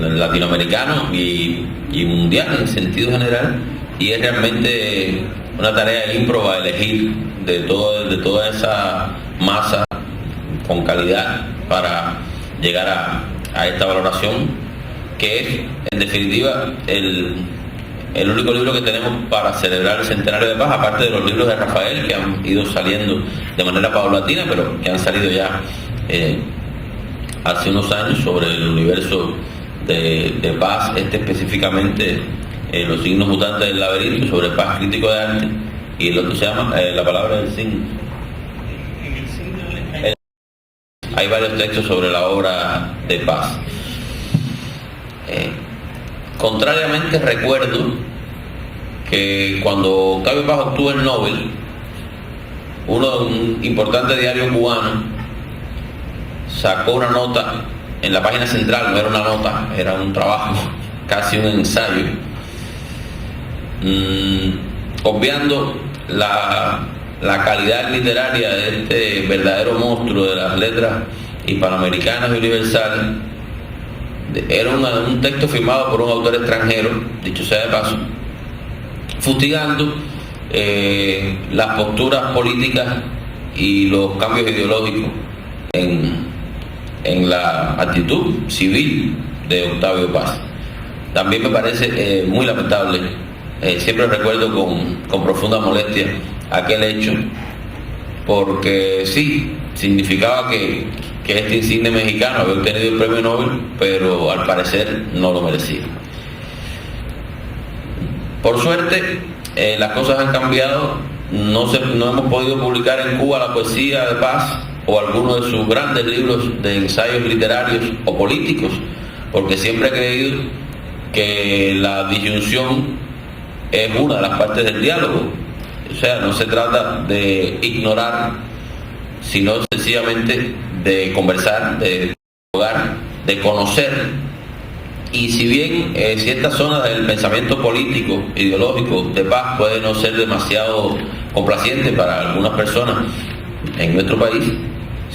latinoamericano y mundial en sentido general, y es realmente una tarea ímproba elegir de toda esa masa con calidad para llegar a esta valoración, que es en definitiva el único libro que tenemos para celebrar el centenario de Paz, aparte de los libros de Rafael que han ido saliendo de manera paulatina, pero que han salido ya hace unos años sobre el universo de Paz, específicamente los signos mutantes del laberinto, sobre Paz crítico de arte, y el otro se llama La palabra del signo. Hay varios textos sobre la obra de Paz. Contrariamente, recuerdo que cuando Octavio Paz obtuvo el Nobel, un importante diario cubano sacó una nota en la página central. No era una nota, era un trabajo, casi un ensayo, obviando la calidad literaria de este verdadero monstruo de las letras hispanoamericanas y universales. Era un texto firmado por un autor extranjero, dicho sea de paso, fustigando las posturas políticas y los cambios ideológicos en la actitud civil de Octavio Paz. También me parece muy lamentable, siempre recuerdo con profunda molestia aquel hecho, porque sí, significaba que este insigne mexicano había obtenido el premio Nobel, pero al parecer no lo merecía. Por suerte, las cosas han cambiado. No hemos podido publicar en Cuba la poesía de Paz o algunos de sus grandes libros de ensayos literarios o políticos, porque siempre he creído que la disyunción es una de las partes del diálogo. O sea, no se trata de ignorar, sino sencillamente de conversar, de dialogar, de conocer. Y si bien ciertas zonas del pensamiento político, ideológico de Paz puede no ser demasiado complaciente para algunas personas en nuestro país,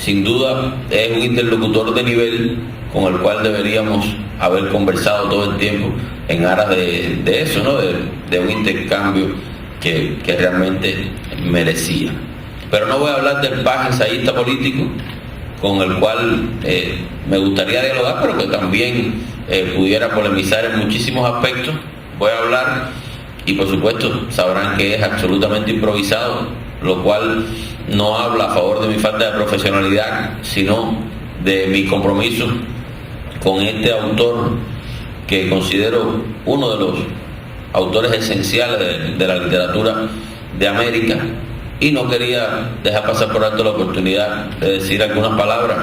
sin duda es un interlocutor de nivel con el cual deberíamos haber conversado todo el tiempo en aras de eso, ¿no? De un intercambio que realmente merecía. Pero no voy a hablar del Paz ensayista político, con el cual me gustaría dialogar, pero que también pudiera polemizar en muchísimos aspectos. Voy a hablar, y por supuesto sabrán que es absolutamente improvisado, lo cual no habla a favor de mi falta de profesionalidad, sino de mi compromiso con este autor que considero uno de los autores esenciales de la literatura de América, y no quería dejar pasar por alto la oportunidad de decir algunas palabras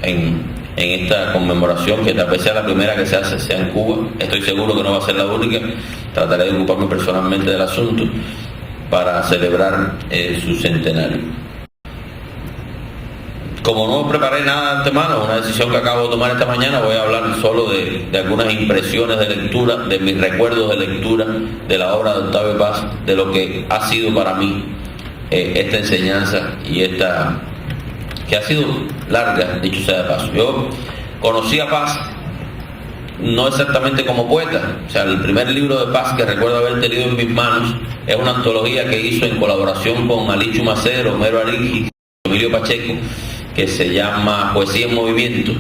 en esta conmemoración, que tal vez sea la primera que se hace, sea en Cuba. Estoy seguro que no va a ser la única. Trataré de ocuparme personalmente del asunto para celebrar su centenario. Como no preparé nada de antemano, una decisión que acabo de tomar esta mañana, voy a hablar solo de algunas impresiones de lectura, de mis recuerdos de lectura de la obra de Octavio Paz, de lo que ha sido para mí esta enseñanza, y esta que ha sido larga, dicho sea de paso. Yo conocí a Paz no exactamente como poeta. O sea, el primer libro de Paz que recuerdo haber tenido en mis manos es una antología que hizo en colaboración con Alichu Macero, Homero Arigi y Emilio Pacheco, que se llama Poesía en Movimiento,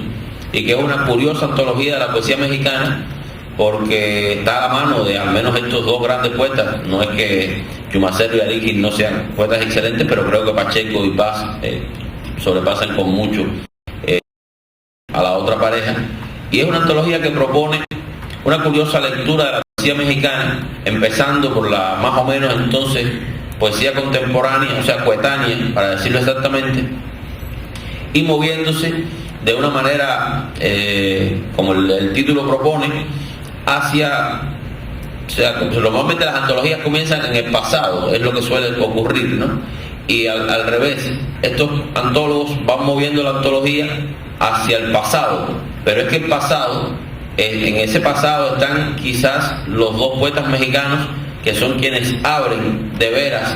y que es una curiosa antología de la poesía mexicana, porque está a la mano de al menos estos dos grandes poetas. No es que Chumacero y Arigi no sean poetas excelentes, pero creo que Pacheco y Paz sobrepasan con mucho a la otra pareja. Y es una antología que propone una curiosa lectura de la poesía mexicana, empezando por la más o menos entonces poesía contemporánea, o sea, coetánea, para decirlo exactamente, y moviéndose de una manera, como el título propone, hacia, o sea, normalmente las antologías comienzan en el pasado, es lo que suele ocurrir, ¿no? Y al revés, estos antólogos van moviendo la antología hacia el pasado, pero es que el pasado, en ese pasado están quizás los dos poetas mexicanos que son quienes abren de veras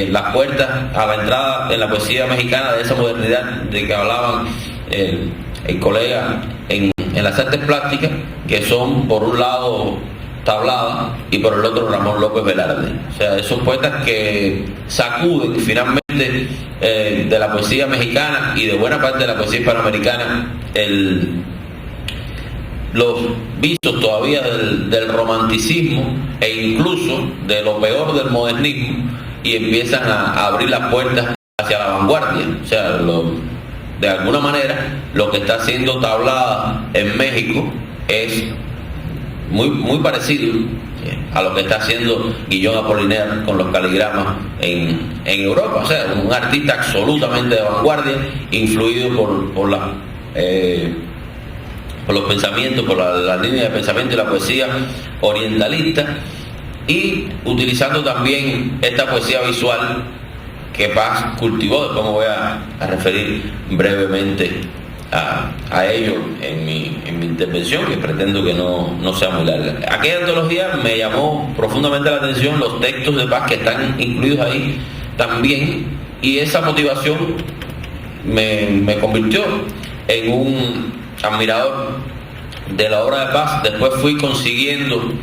las puertas a la entrada en la poesía mexicana de esa modernidad de que hablaban el colega en las artes plásticas, que son por un lado Tablada y por el otro Ramón López Velarde. O sea, esos poetas que sacuden finalmente de la poesía mexicana y de buena parte de la poesía hispanoamericana los visos todavía del romanticismo e incluso de lo peor del modernismo, y empiezan a abrir las puertas hacia la vanguardia. O sea, de alguna manera lo que está haciendo Tablada en México es muy parecido a lo que está haciendo Guillaume Apollinaire con los caligramas en Europa. O sea, un artista absolutamente de vanguardia, influido por los pensamientos, por la línea de pensamiento y la poesía orientalista, y utilizando también esta poesía visual que Paz cultivó. Después me voy a referir brevemente a ello en mi intervención, que pretendo que no sea muy larga. Aquella antología me llamó profundamente la atención, los textos de Paz que están incluidos ahí también, y esa motivación me convirtió en un admirador de la obra de Paz. Después fui consiguiendo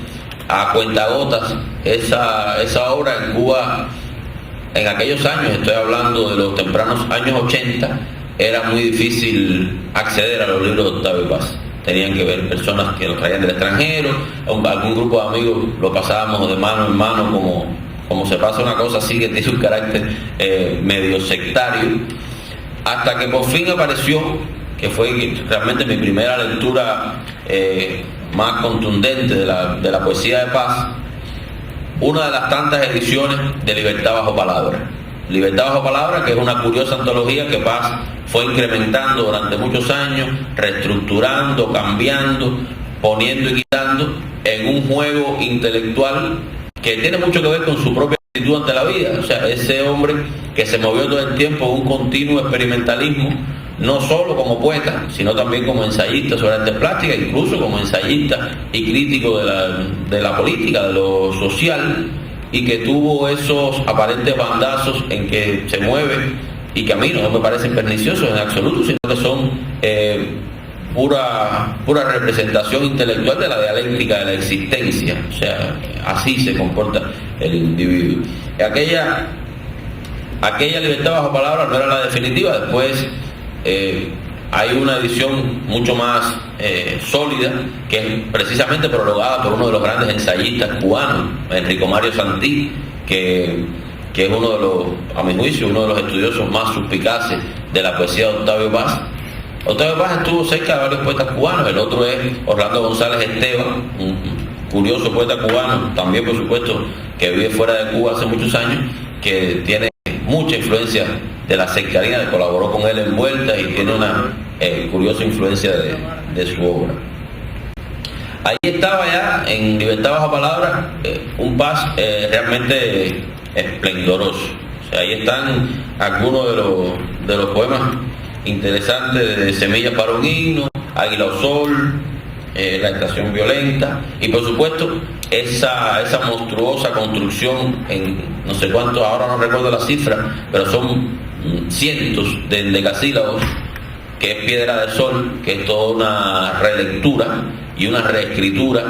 a cuentagotas esa obra en Cuba. En aquellos años, estoy hablando de los tempranos años 80, era muy difícil acceder a los libros de Octavio Paz. Tenían que ver personas que los traían del extranjero, algún grupo de amigos lo pasábamos de mano en mano, como se pasa una cosa así que tiene un carácter medio sectario, hasta que por fin apareció, que fue realmente mi primera lectura más contundente de la poesía de Paz, una de las tantas ediciones de Libertad bajo palabra. Libertad bajo palabra, que es una curiosa antología que Paz fue incrementando durante muchos años, reestructurando, cambiando, poniendo y quitando, en un juego intelectual que tiene mucho que ver con su propia actitud ante la vida. O sea, ese hombre que se movió todo el tiempo en un continuo experimentalismo, no solo como poeta, sino también como ensayista sobre artes plásticas, incluso como ensayista y crítico de la política, de lo social, y que tuvo esos aparentes bandazos en que se mueve y que a mí no me parecen perniciosos en absoluto, sino que son pura representación intelectual de la dialéctica de la existencia. O sea, así se comporta el individuo. Aquella libertad bajo palabra no era la definitiva. Después hay una edición mucho más sólida, que es precisamente prologada por uno de los grandes ensayistas cubanos, Enrico Mario Santí, que es uno de los, a mi juicio, uno de los estudiosos más suspicaces de la poesía de Octavio Paz. Octavio Paz estuvo cerca de varios poetas cubanos. El otro es Orlando González Esteban, un curioso poeta cubano, también por supuesto que vive fuera de Cuba hace muchos años, que tiene mucha influencia de la cercanía, colaboró con él en Vueltas y tiene una curiosa influencia de su obra. Ahí estaba ya, en Libertad bajo palabra, un Paz realmente esplendoroso. O sea, ahí están algunos de los poemas interesantes de Semillas para un himno, Águila o Sol, La estación violenta, y por supuesto esa monstruosa construcción en no sé cuántos, ahora no recuerdo la cifra, pero son cientos de endecasílabos, que es Piedra de Sol, que es toda una relectura y una reescritura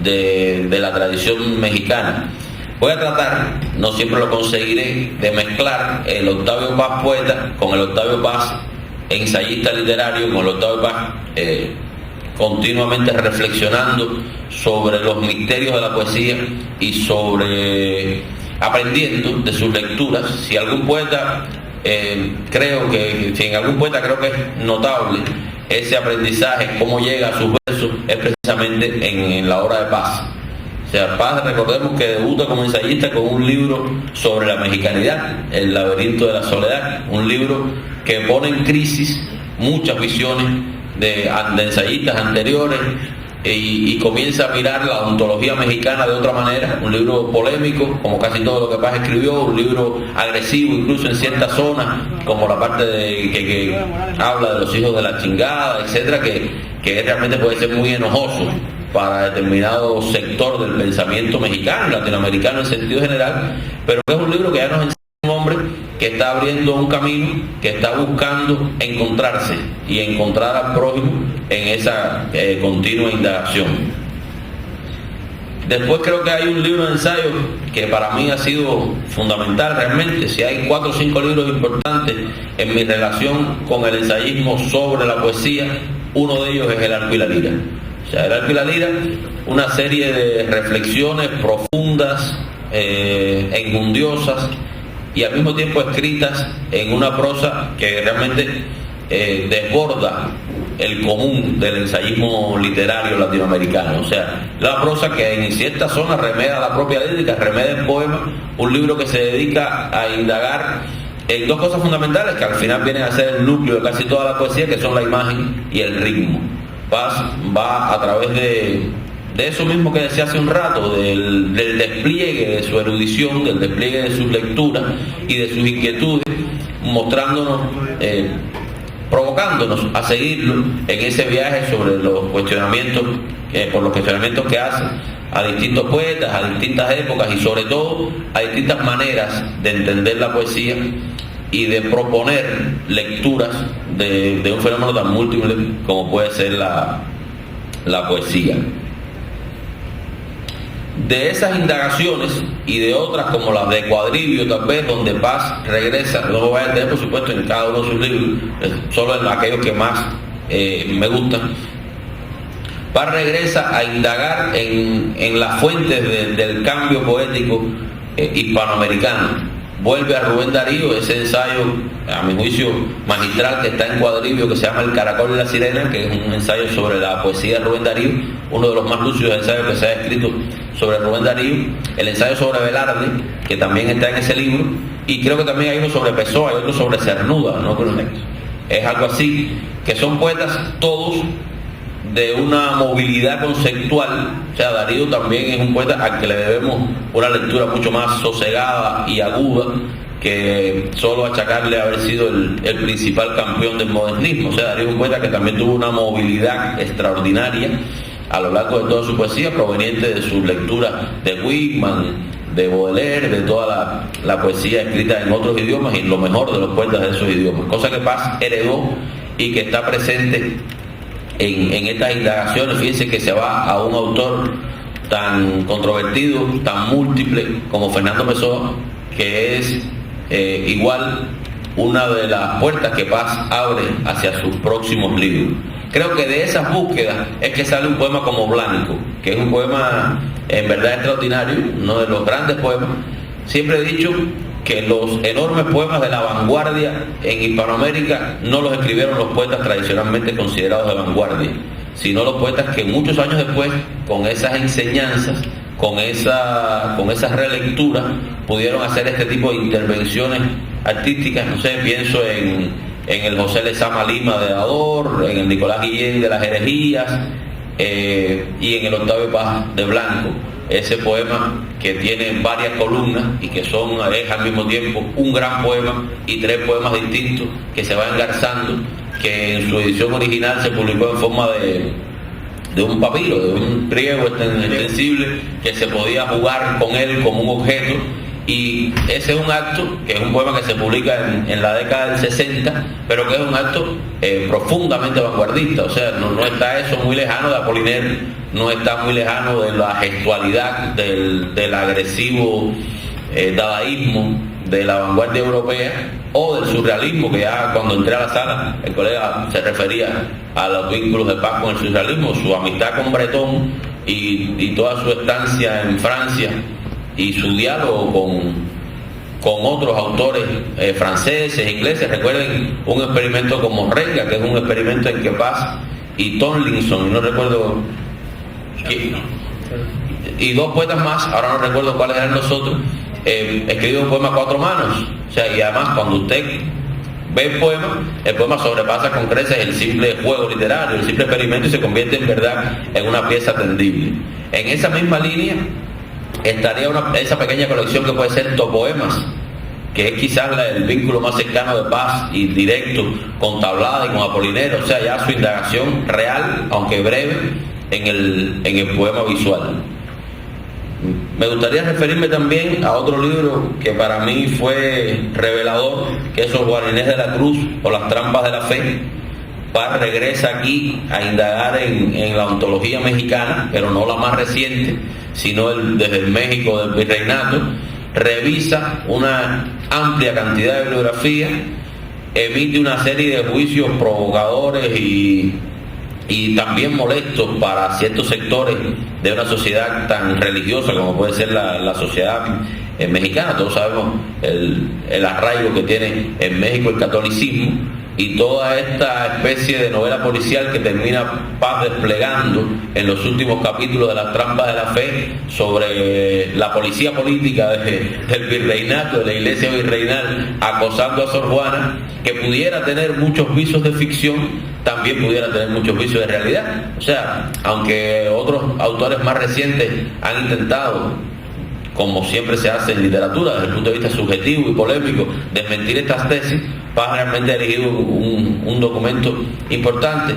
de la tradición mexicana. Voy a tratar, no siempre lo conseguiré, de mezclar el Octavio Paz poeta con el Octavio Paz ensayista literario, con el Octavio Paz continuamente reflexionando sobre los misterios de la poesía y sobre aprendiendo de sus lecturas. Si algún poeta creo que es notable ese aprendizaje, cómo llega a sus versos, es precisamente en la obra de Paz. O sea, Paz, recordemos que debuta como ensayista con un libro sobre la mexicanidad, El laberinto de la soledad, un libro que pone en crisis muchas visiones de ensayistas anteriores y comienza a mirar la ontología mexicana de otra manera. Un libro polémico, como casi todo lo que Paz escribió, un libro agresivo incluso en ciertas zonas, como la parte que habla de los hijos de la chingada, etcétera, que realmente puede ser muy enojoso para determinado sector del pensamiento mexicano, latinoamericano en sentido general, pero es un libro que ya nos enseña un hombre que está abriendo un camino, que está buscando encontrarse y encontrar al prójimo en esa continua indagación. Después creo que hay un libro de ensayos que para mí ha sido fundamental realmente. Si hay 4 o 5 libros importantes en mi relación con el ensayismo sobre la poesía, uno de ellos es El arco y la lira. O sea, El arco y la lira, una serie de reflexiones profundas, enjundiosas y al mismo tiempo escritas en una prosa que realmente desborda el común del ensayismo literario latinoamericano. O sea, la prosa que en ciertas zonas remeda la propia lírica, remeda el poema, un libro que se dedica a indagar en 2 cosas fundamentales que al final vienen a ser el núcleo de casi toda la poesía, que son la imagen y el ritmo. Paz va a través de eso mismo que decía hace un rato, del despliegue de su erudición, del despliegue de sus lecturas y de sus inquietudes, mostrándonos, provocándonos a seguirlo en ese viaje sobre los cuestionamientos, por los cuestionamientos que hace a distintos poetas, a distintas épocas y sobre todo a distintas maneras de entender la poesía y de proponer lecturas de un fenómeno tan múltiple como puede ser la poesía. De esas indagaciones y de otras como las de Cuadribio, tal vez, donde Paz regresa, no lo voy a tener por supuesto en cada uno de sus libros, solo en aquellos que más me gustan. Paz regresa a indagar en las fuentes del cambio poético hispanoamericano. Vuelve a Rubén Darío, ese ensayo, a mi juicio, magistral que está en Cuadribio, que se llama El caracol y la sirena, que es un ensayo sobre la poesía de Rubén Darío, uno de los más lúcidos ensayos que se ha escrito sobre Rubén Darío. El ensayo sobre Velarde, que también está en ese libro, y creo que también hay uno sobre Pessoa y otro sobre Cernuda, ¿no? Es algo así, que son poetas todos de una movilidad conceptual. O sea, Darío también es un poeta al que le debemos una lectura mucho más sosegada y aguda que solo achacarle haber sido el principal campeón del modernismo. O sea, Darío es un poeta que también tuvo una movilidad extraordinaria a lo largo de toda su poesía, proveniente de sus lecturas de Whitman, de Baudelaire, de toda la poesía escrita en otros idiomas y lo mejor de los poetas de esos idiomas, cosa que Paz heredó y que está presente en estas indagaciones. Fíjense que se va a un autor tan controvertido, tan múltiple como Fernando Pessoa, que es igual una de las puertas que Paz abre hacia sus próximos libros. Creo que de esas búsquedas es que sale un poema como Blanco, que es un poema en verdad extraordinario, uno de los grandes poemas. Siempre he dicho que los enormes poemas de la vanguardia en Hispanoamérica no los escribieron los poetas tradicionalmente considerados de vanguardia, sino los poetas que muchos años después, con esas enseñanzas, con esas relecturas, pudieron hacer este tipo de intervenciones artísticas. No sé, pienso en el José Lezama Lima de Ador, en el Nicolás Guillén de las Herejías, y en el Octavio Paz de Blanco, ese poema que tiene varias columnas y que es al mismo tiempo un gran poema y tres poemas distintos que se van engarzando, que en su edición original se publicó en forma de un papiro, de un pliego extensible, que se podía jugar con él como un objeto. Y ese es un acto, que es un poema que se publica en la década del 60, pero que es un acto profundamente vanguardista. O sea, no está eso muy lejano de Apollinaire, no está muy lejano de la gestualidad del agresivo dadaísmo de la vanguardia europea, o del surrealismo, que ya cuando entré a la sala el colega se refería a los vínculos de Paz con el surrealismo, su amistad con Breton y toda su estancia en Francia y su diálogo con otros autores franceses, ingleses. Recuerden un experimento como Monrenga, que es un experimento en que Paz y Tomlinson, no recuerdo y dos poetas más, ahora no recuerdo cuáles eran los otros, escribió un poema a cuatro manos. O sea, y además cuando usted ve el poema sobrepasa con creces el simple juego literario, el simple experimento, y se convierte en verdad en una pieza tendible. En esa misma línea estaría esa pequeña colección que puede ser Topoemas, que es quizás el vínculo más cercano de Paz y directo con Tablada y con Apollinaire. O sea, ya su indagación real, aunque breve, en el poema visual. Me gustaría referirme también a otro libro que para mí fue revelador, que es Juan Inés de la Cruz o Las trampas de la fe. Paz regresa aquí a indagar en la ontología mexicana, pero no la más reciente, sino desde el México del Virreinato. Revisa una amplia cantidad de bibliografía, emite una serie de juicios provocadores y también molestos para ciertos sectores de una sociedad tan religiosa como puede ser la sociedad mexicana. Todos sabemos el arraigo que tiene en México el catolicismo, y toda esta especie de novela policial que termina Paz desplegando en los últimos capítulos de Las trampas de la fe sobre la policía política del virreinato, de la iglesia virreinal, acosando a Sor Juana, que pudiera tener muchos visos de ficción, también pudiera tener muchos vicios de realidad. O sea, aunque otros autores más recientes han intentado, como siempre se hace en literatura, desde el punto de vista subjetivo y polémico, desmentir estas tesis, Paz realmente ha elegido un documento importante.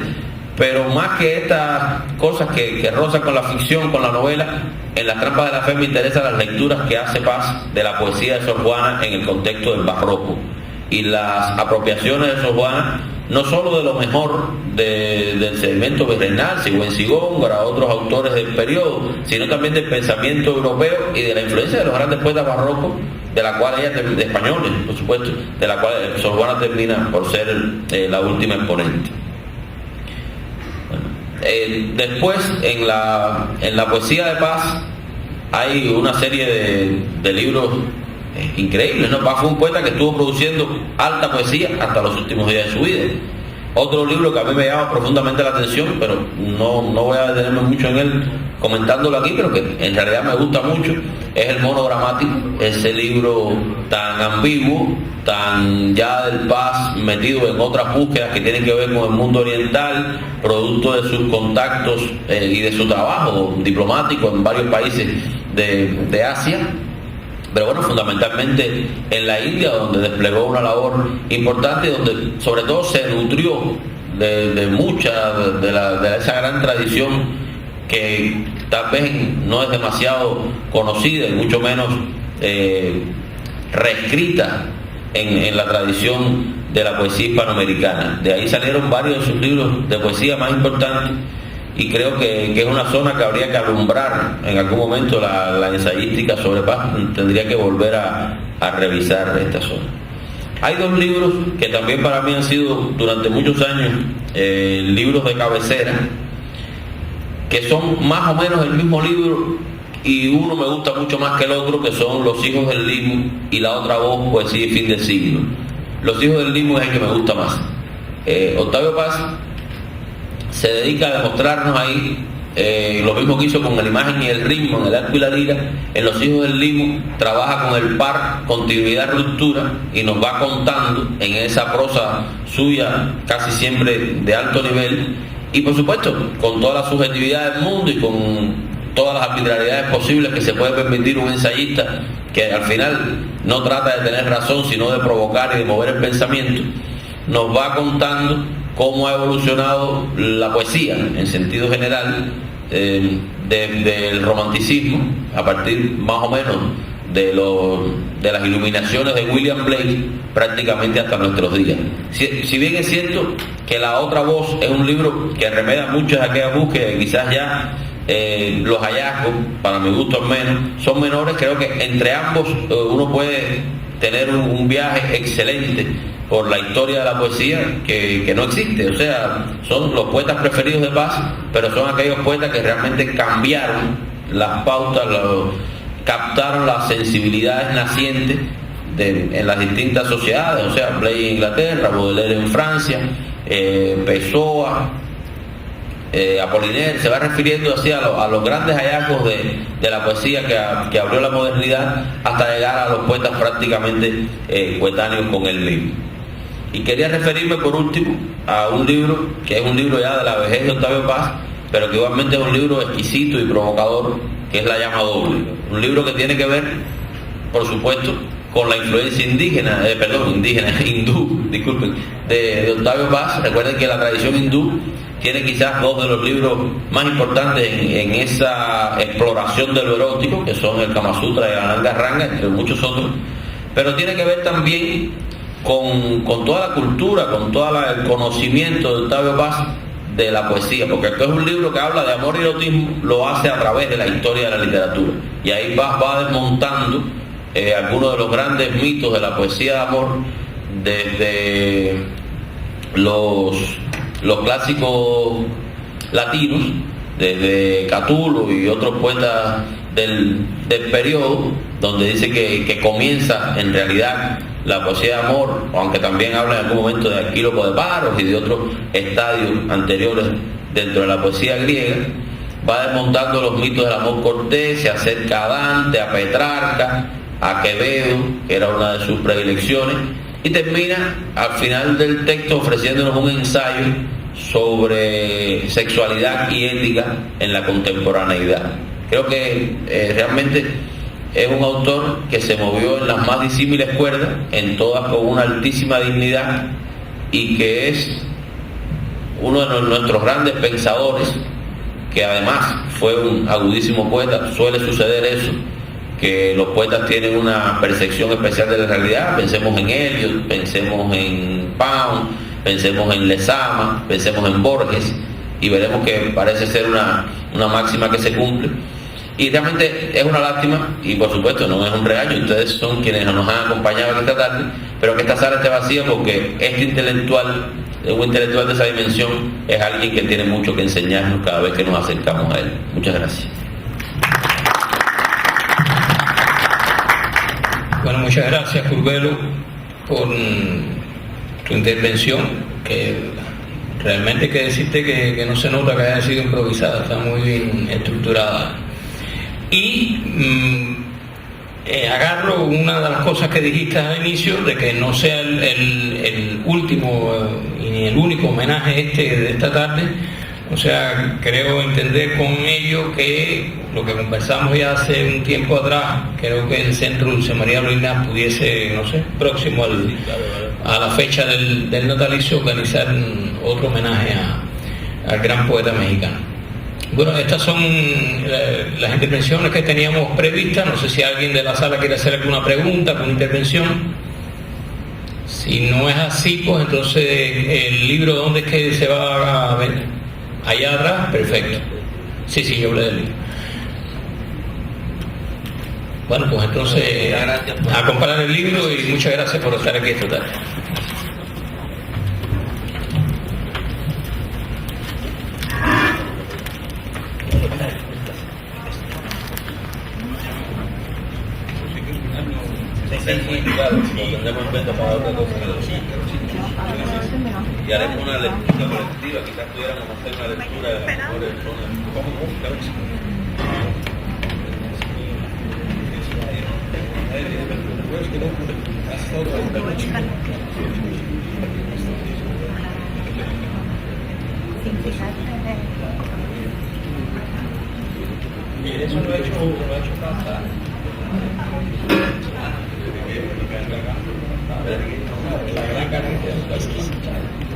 Pero más que estas cosas que rozan con la ficción, con la novela, en Las trampas de la fe me interesan las lecturas que hace Paz de la poesía de Sor Juana en el contexto del barroco, y las apropiaciones de Sor Juana, no solo de lo mejor del segmento virreinal, Sigüensigón, para otros autores del periodo, sino también del pensamiento europeo y de la influencia de los grandes poetas barrocos, de la cual de españoles, por supuesto, de la cual Sor Juana termina por ser la última exponente. Después, en la poesía de Paz hay una serie de libros increíbles, ¿no? Paz fue un poeta que estuvo produciendo alta poesía hasta los últimos días de su vida. Otro libro que a mí me llama profundamente la atención, pero no voy a detenerme mucho en él comentándolo aquí, pero que en realidad me gusta mucho, es El monogramático, ese libro tan ambiguo, tan ya del Paz metido en otras búsquedas que tienen que ver con el mundo oriental, producto de sus contactos y de su trabajo diplomático en varios países de Asia. Pero bueno, fundamentalmente en la India, donde desplegó una labor importante, donde sobre todo se nutrió de mucha de esa gran tradición que tal vez no es demasiado conocida y mucho menos reescrita en la tradición de la poesía hispanoamericana. De ahí salieron varios de sus libros de poesía más importantes, y creo que es una zona que habría que alumbrar en algún momento. La ensayística sobre Paz tendría que volver a revisar esta zona. Hay dos libros que también para mí han sido durante muchos años libros de cabecera, que son más o menos el mismo libro, y uno me gusta mucho más que el otro, que son Los hijos del Limbo y La otra voz, poesía y fin del siglo. Los hijos del Limbo es el que me gusta más. Octavio Paz se dedica a demostrarnos ahí lo mismo que hizo con la imagen y el ritmo en el arco y la lira. En Los hijos del Limbo trabaja con el par, continuidad, ruptura, y nos va contando en esa prosa suya casi siempre de alto nivel, y por supuesto con toda la subjetividad del mundo y con todas las arbitrariedades posibles que se puede permitir un ensayista, que al final no trata de tener razón sino de provocar y de mover el pensamiento. Nos va contando cómo ha evolucionado la poesía en sentido general, desde el romanticismo, a partir más o menos de las iluminaciones de William Blake, prácticamente hasta nuestros días. Si bien es cierto que La otra voz es un libro que remeda muchas de aquellas búsquedas, y quizás ya los hallazgos, para mi gusto al menos, son menores, creo que entre ambos uno puede tener un viaje excelente por la historia de la poesía que no existe. O sea, son los poetas preferidos de Paz, pero son aquellos poetas que realmente cambiaron las pautas, captaron las sensibilidades nacientes en las distintas sociedades. O sea, Blake en Inglaterra, Baudelaire en Francia, Pessoa, Apollinaire, se va refiriendo así a los grandes hallazgos de la poesía que abrió la modernidad, hasta llegar a los poetas prácticamente coetáneos con él mismo. Y quería referirme por último a un libro que es un libro ya de la vejez de Octavio Paz, pero que igualmente es un libro exquisito y provocador, que es La llama doble. Un libro que tiene que ver, por supuesto, con la influencia hindú, disculpen, de Octavio Paz. Recuerden que la tradición hindú tiene quizás dos de los libros más importantes en esa exploración de lo erótico, que son el Kama Sutra y la Ananga Ranga, entre muchos otros, pero tiene que ver también con toda la cultura, con todo el conocimiento de Octavio Paz de la poesía, porque esto es un libro que habla de amor y erotismo, lo hace a través de la historia de la literatura, y ahí Paz va desmontando algunos de los grandes mitos de la poesía de amor, desde los clásicos latinos, desde Catulo y otros poetas del periodo, donde dice que comienza en realidad la poesía de amor, aunque también habla en algún momento de Aquíloco de Paros y de otros estadios anteriores dentro de la poesía griega. Va desmontando los mitos del amor cortés, se acerca a Dante, a Petrarca, a Quevedo, que era una de sus predilecciones, y termina al final del texto ofreciéndonos un ensayo sobre sexualidad y ética en la contemporaneidad. Creo que realmente es un autor que se movió en las más disímiles cuerdas, en todas con una altísima dignidad, y que es uno de nuestros grandes pensadores, que además fue un agudísimo poeta. Suele suceder eso, que los poetas tienen una percepción especial de la realidad. Pensemos en Eliot, pensemos en Pound, pensemos en Lezama, pensemos en Borges, y veremos que parece ser una máxima que se cumple. Y realmente es una lástima, y por supuesto no es un regaño, ustedes son quienes nos han acompañado esta tarde, pero que esta sala esté vacía, porque este intelectual, un intelectual de esa dimensión, es alguien que tiene mucho que enseñarnos cada vez que nos acercamos a él. Muchas gracias. Bueno, muchas gracias, Curbelo, por tu intervención, que realmente hay que decirte que no se nota que haya sido improvisada, está muy bien estructurada. Y agarro una de las cosas que dijiste al inicio, de que no sea el último y el único homenaje de esta tarde. O sea, creo entender con ello que lo que conversamos ya hace un tiempo atrás, creo que el Centro Dulce María Luina pudiese, no sé, próximo a la fecha del natalicio, organizar otro homenaje al gran poeta mexicano. Bueno, estas son las intervenciones que teníamos previstas. No sé si alguien de la sala quiere hacer alguna pregunta, alguna intervención. Si no es así, pues entonces el libro, ¿dónde es que se va a ver? Allá atrás, perfecto. Sí, yo hablé del libro. Bueno, pues entonces a comparar el libro y muchas gracias por estar aquí esta tarde. Tendremos en cuenta para otra cosa. Y haremos una lectura colectiva, quizás pudiéramos hacer una lectura de las mejores zonas. Eso lo he hecho falta. La gran carencia es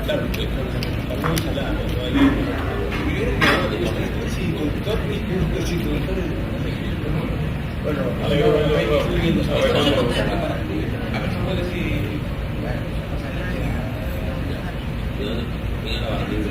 claro, bueno, a ver si puede decir. ¿De dónde viene la bandera?